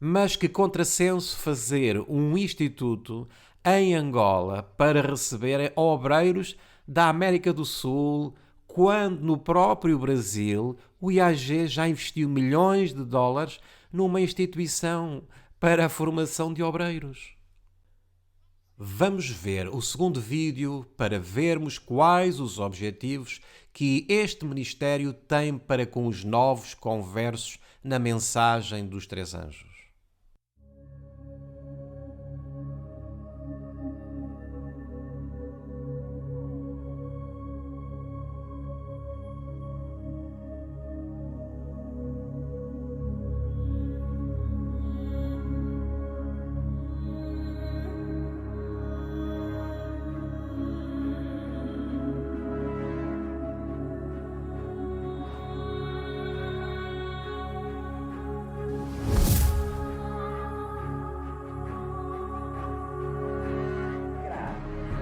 Mas que contrassenso fazer um instituto em Angola para receber obreiros da América do Sul, quando no próprio Brasil o IAG já investiu milhões de dólares numa instituição para a formação de obreiros. Vamos ver o segundo vídeo para vermos quais os objetivos que este ministério tem para com os novos conversos na mensagem dos 3 anjos.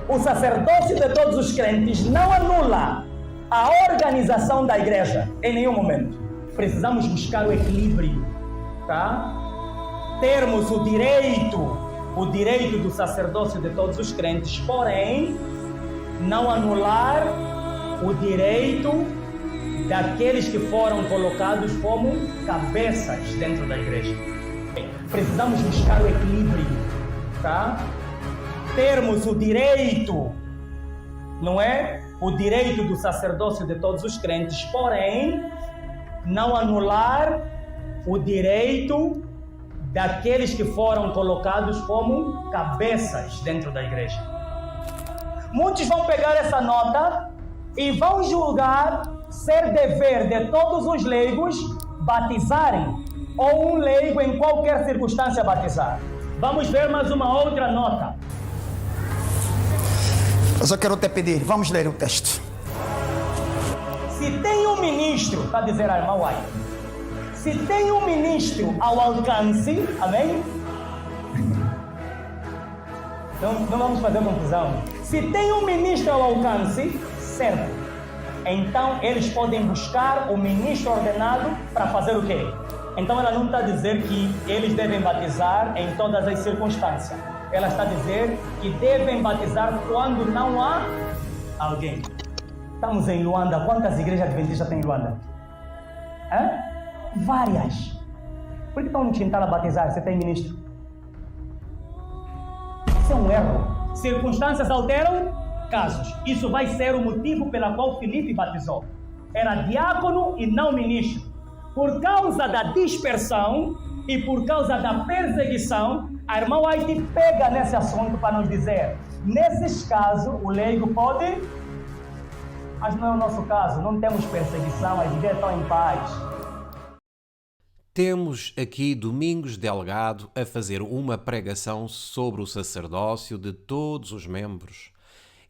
O sacerdócio de todos os crentes não anula a organização da igreja em nenhum momento. Precisamos buscar o equilíbrio, tá? Termos o direito do sacerdócio de todos os crentes, porém, não anular o direito daqueles que foram colocados como cabeças dentro da igreja. Precisamos buscar o equilíbrio, tá? Termos o direito, não é? O direito do sacerdócio de todos os crentes, porém, não anular o direito daqueles que foram colocados como cabeças dentro da igreja. Muitos vão pegar essa nota e vão julgar ser dever de todos os leigos batizarem ou um leigo em qualquer circunstância batizar. Vamos ver mais uma outra nota. Eu só quero te pedir, vamos ler o texto. Se tem um ministro, está a dizer a irmã White, se tem um ministro ao alcance, amém? Não vamos fazer confusão. Se tem um ministro ao alcance, certo. Então eles podem buscar o ministro ordenado para fazer o quê? Então ela não está a dizer que eles devem batizar em todas as circunstâncias. Ela está a dizer que devem batizar quando não há alguém. Estamos em Luanda. Quantas igrejas adventistas tem em Luanda? Várias. Por que estão no quintal a batizar se tem ministro? Isso é um erro. Circunstâncias alteram casos. Isso vai ser o motivo pelo qual Filipe batizou. Era diácono e não ministro. Por causa da dispersão e por causa da perseguição, a irmã White pega nesse assunto para nos dizer: nesses casos, o leigo pode, mas não é o nosso caso. Não temos perseguição, as igrejas estão em paz. Temos aqui Domingos Delgado a fazer uma pregação sobre o sacerdócio de todos os membros.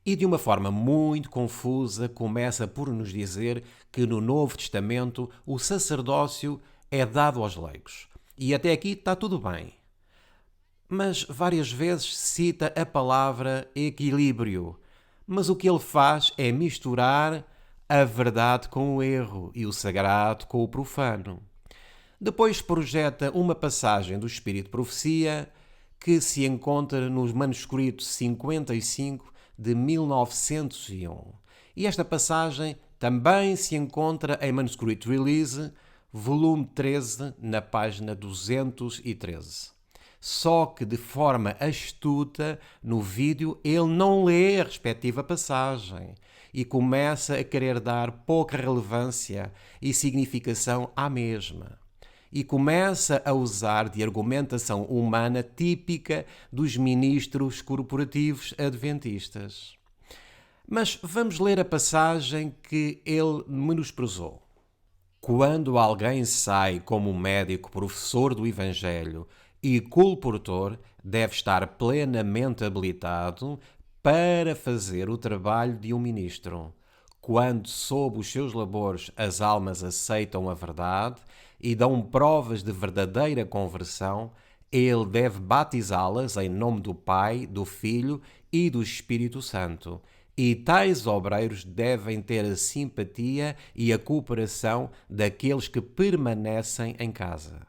E de uma forma muito confusa começa por nos dizer que no Novo Testamento o sacerdócio é dado aos leigos. E até aqui está tudo bem. Mas várias vezes cita a palavra equilíbrio. Mas o que ele faz é misturar a verdade com o erro e o sagrado com o profano. Depois projeta uma passagem do Espírito de Profecia que se encontra no manuscrito 55 de 1901. E esta passagem também se encontra em Manuscrito Release, volume 13, na página 213. Só que de forma astuta, no vídeo, ele não lê a respectiva passagem e começa a querer dar pouca relevância e significação à mesma. E começa a usar de argumentação humana típica dos ministros corporativos adventistas. Mas vamos ler a passagem que ele menosprezou. Quando alguém sai como médico professor do Evangelho e colportor, deve estar plenamente habilitado para fazer o trabalho de um ministro. Quando, sob os seus labores, as almas aceitam a verdade e dão provas de verdadeira conversão, ele deve batizá-las em nome do Pai, do Filho e do Espírito Santo. E tais obreiros devem ter a simpatia e a cooperação daqueles que permanecem em casa.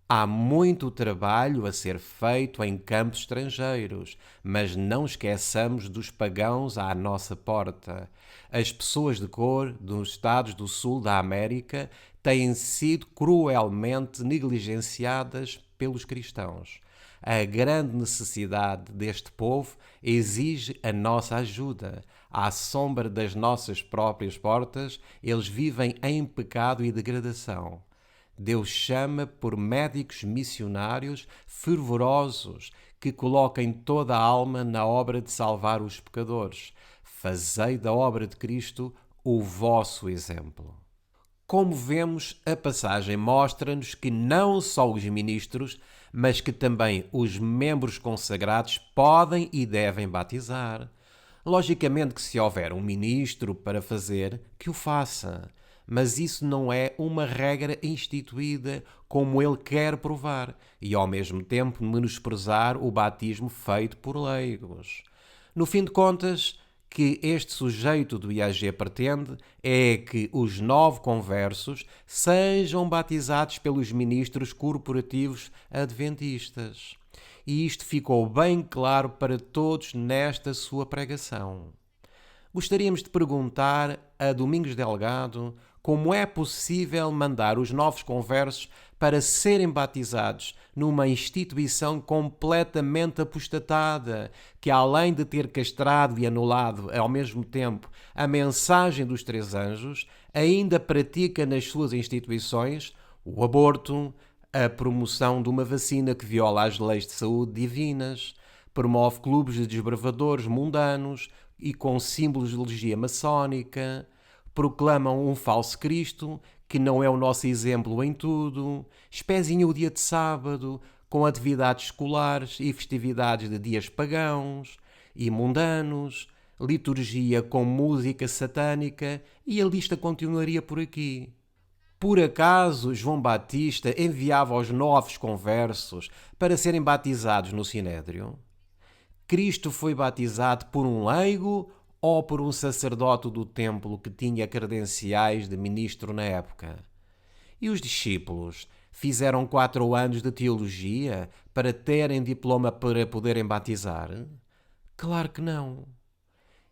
Há muito trabalho a ser feito em campos estrangeiros, mas não esqueçamos dos pagãos à nossa porta. As pessoas de cor dos Estados do Sul da América têm sido cruelmente negligenciadas pelos cristãos. A grande necessidade deste povo exige a nossa ajuda. À sombra das nossas próprias portas, eles vivem em pecado e degradação. Deus chama por médicos missionários fervorosos que coloquem toda a alma na obra de salvar os pecadores. Fazei da obra de Cristo o vosso exemplo. Como vemos, a passagem mostra-nos que não só os ministros, mas que também os membros consagrados podem e devem batizar. Logicamente que se houver um ministro para fazer, que o faça. Mas isso não é uma regra instituída como ele quer provar e, ao mesmo tempo, menosprezar o batismo feito por leigos. No fim de contas, que este sujeito do IAG pretende é que os novo-conversos sejam batizados pelos ministros corporativos adventistas. E isto ficou bem claro para todos nesta sua pregação. Gostaríamos de perguntar a Domingos Delgado como é possível mandar os novos conversos para serem batizados numa instituição completamente apostatada, que além de ter castrado e anulado ao mesmo tempo a mensagem dos três anjos, ainda pratica nas suas instituições o aborto, a promoção de uma vacina que viola as leis de saúde divinas, promove clubes de desbravadores mundanos e com símbolos de logia maçónica, proclamam um falso Cristo que não é o nosso exemplo em tudo, espezinha o dia de sábado, com atividades escolares e festividades de dias pagãos e mundanos, liturgia com música satânica e a lista continuaria por aqui. Por acaso João Batista enviava os novos conversos para serem batizados no Sinédrio? Cristo foi batizado por um leigo ou por um sacerdote do templo que tinha credenciais de ministro na época? E os discípulos fizeram 4 anos de teologia para terem diploma para poderem batizar? Claro que não.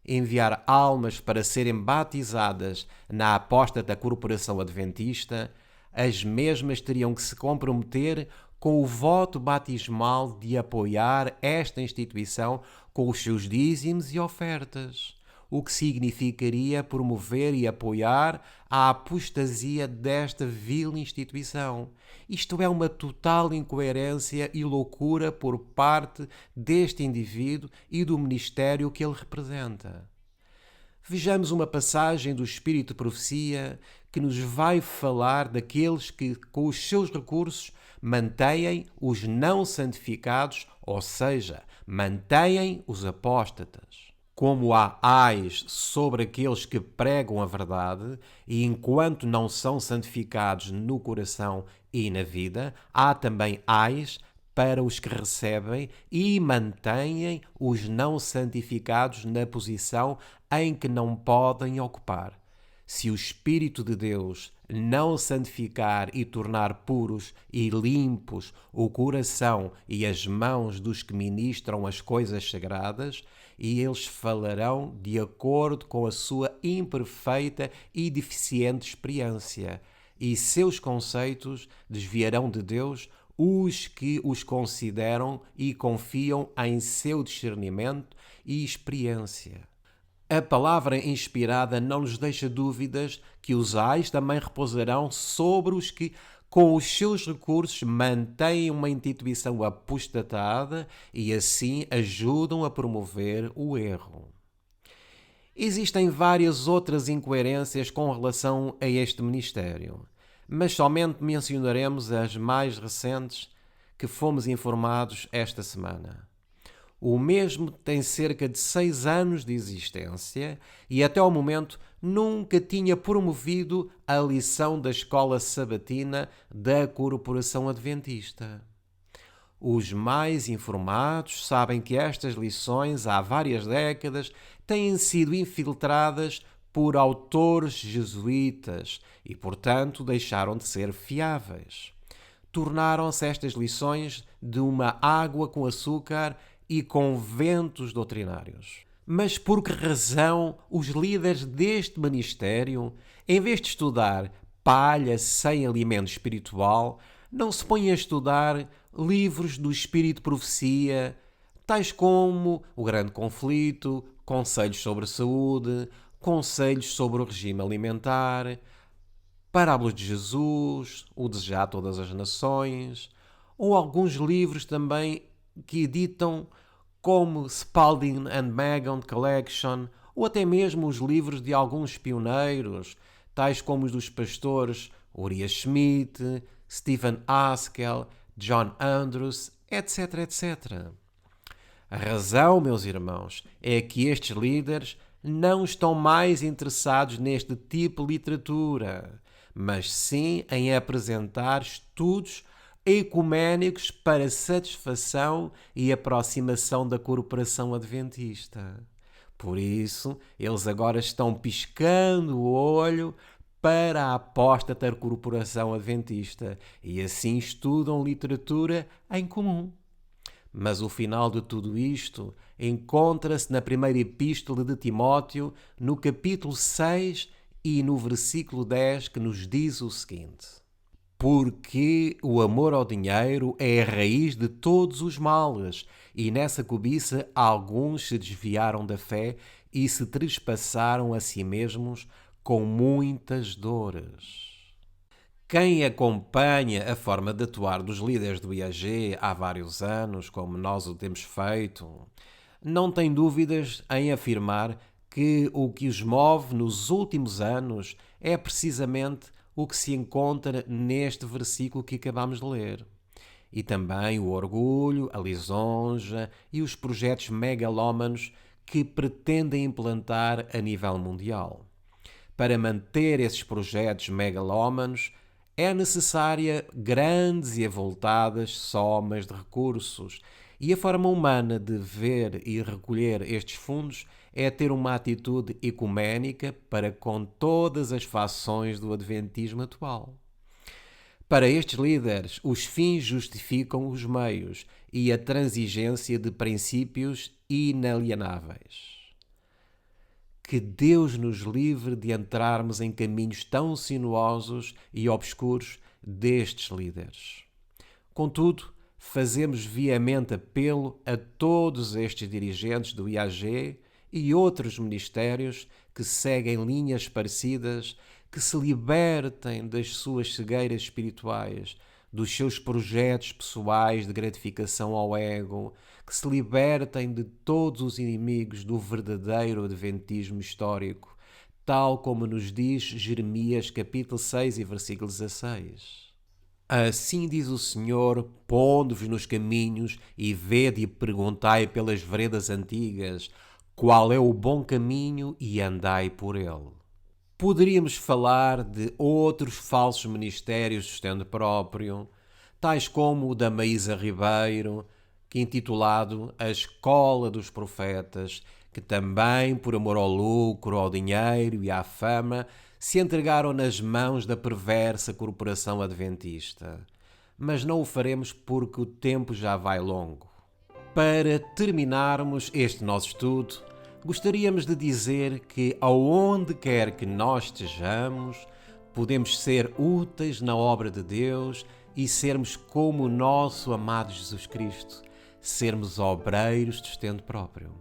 Enviar almas para serem batizadas na apóstata corporação adventista, as mesmas teriam que se comprometer com o voto batismal de apoiar esta instituição com os seus dízimos e ofertas, o que significaria promover e apoiar a apostasia desta vil instituição. Isto é uma total incoerência e loucura por parte deste indivíduo e do ministério que ele representa. Vejamos uma passagem do Espírito de Profecia que nos vai falar daqueles que, com os seus recursos, mantêm os não santificados, ou seja, mantêm os apóstatas. Como há ais sobre aqueles que pregam a verdade, e enquanto não são santificados no coração e na vida, há também ais para os que recebem e mantêm os não santificados na posição em que não podem ocupar. Se o Espírito de Deus não santificar e tornar puros e limpos o coração e as mãos dos que ministram as coisas sagradas, e eles falarão de acordo com a sua imperfeita e deficiente experiência, e seus conceitos desviarão de Deus os que os consideram e confiam em seu discernimento e experiência. A palavra inspirada não nos deixa dúvidas que os ais também repousarão sobre os que, com os seus recursos, mantêm uma instituição apostatada e assim ajudam a promover o erro. Existem várias outras incoerências com relação a este ministério, mas somente mencionaremos as mais recentes que fomos informados esta semana. O mesmo tem cerca de 6 anos de existência e até ao momento nunca tinha promovido a lição da escola sabatina da Corporação Adventista. Os mais informados sabem que estas lições, há várias décadas, têm sido infiltradas por autores jesuítas e, portanto, deixaram de ser fiáveis. Tornaram-se estas lições de uma água com açúcar e conventos doutrinários. Mas por que razão os líderes deste ministério, em vez de estudar palha sem alimento espiritual, não se põem a estudar livros do Espírito de Profecia, tais como O Grande Conflito, Conselhos sobre Saúde, Conselhos sobre o Regime Alimentar, Parábolas de Jesus, O Desejar de Todas as Nações, ou alguns livros também que editam como Spalding and Magon Collection, ou até mesmo os livros de alguns pioneiros, tais como os dos pastores Uriah Schmidt, Stephen Haskell, John Andrews, etc, etc. A razão, meus irmãos, é que estes líderes não estão mais interessados neste tipo de literatura, mas sim em apresentar estudos ecuménicos para satisfação e aproximação da corporação adventista. Por isso, eles agora estão piscando o olho para a apóstata corporação adventista e assim estudam literatura em comum. Mas o final de tudo isto encontra-se na primeira epístola de Timóteo, no capítulo 6 e no versículo 10, que nos diz o seguinte: porque o amor ao dinheiro é a raiz de todos os males, e nessa cobiça alguns se desviaram da fé e se trespassaram a si mesmos com muitas dores. Quem acompanha a forma de atuar dos líderes do IAG há vários anos, como nós o temos feito, não tem dúvidas em afirmar que o que os move nos últimos anos é precisamente o que se encontra neste versículo que acabamos de ler. E também o orgulho, a lisonja e os projetos megalómanos que pretendem implantar a nível mundial. Para manter esses projetos megalómanos, é necessária grandes e avultadas somas de recursos, e a forma humana de ver e recolher estes fundos é ter uma atitude ecuménica para com todas as fações do adventismo atual. Para estes líderes, os fins justificam os meios e a transigência de princípios inalienáveis. Que Deus nos livre de entrarmos em caminhos tão sinuosos e obscuros destes líderes. Contudo, fazemos viamente apelo a todos estes dirigentes do IAG e outros ministérios que seguem linhas parecidas, que se libertem das suas cegueiras espirituais, dos seus projetos pessoais de gratificação ao ego, que se libertem de todos os inimigos do verdadeiro adventismo histórico, tal como nos diz Jeremias capítulo 6 e versículo 16. Assim diz o Senhor, pondo-vos nos caminhos e vede e perguntai pelas veredas antigas, qual é o bom caminho e andai por ele. Poderíamos falar de outros falsos ministérios de sustento próprio, tais como o da Maísa Ribeiro, que intitulado A Escola dos Profetas, que também, por amor ao lucro, ao dinheiro e à fama, se entregaram nas mãos da perversa corporação adventista. Mas não o faremos porque o tempo já vai longo. Para terminarmos este nosso estudo, gostaríamos de dizer que, aonde quer que nós estejamos, podemos ser úteis na obra de Deus e sermos como o nosso amado Jesus Cristo, sermos obreiros de sustento próprio.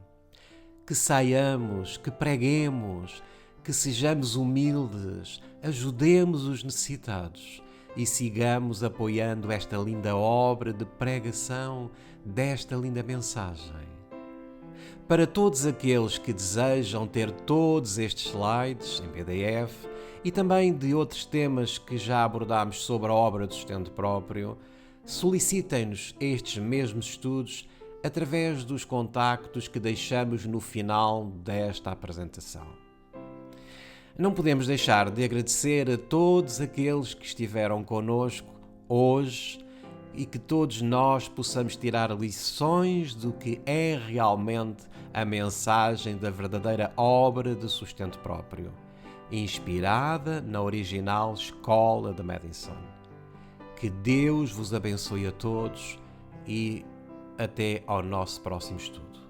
Que saiamos, que preguemos, que sejamos humildes, ajudemos os necessitados e sigamos apoiando esta linda obra de pregação desta linda mensagem. Para todos aqueles que desejam ter todos estes slides em PDF e também de outros temas que já abordámos sobre a obra de sustento próprio, solicitem-nos estes mesmos estudos através dos contactos que deixamos no final desta apresentação. Não podemos deixar de agradecer a todos aqueles que estiveram conosco hoje e que todos nós possamos tirar lições do que é realmente a mensagem da verdadeira obra de sustento próprio, inspirada na original Escola de Madison. Que Deus vos abençoe a todos e até ao nosso próximo estudo.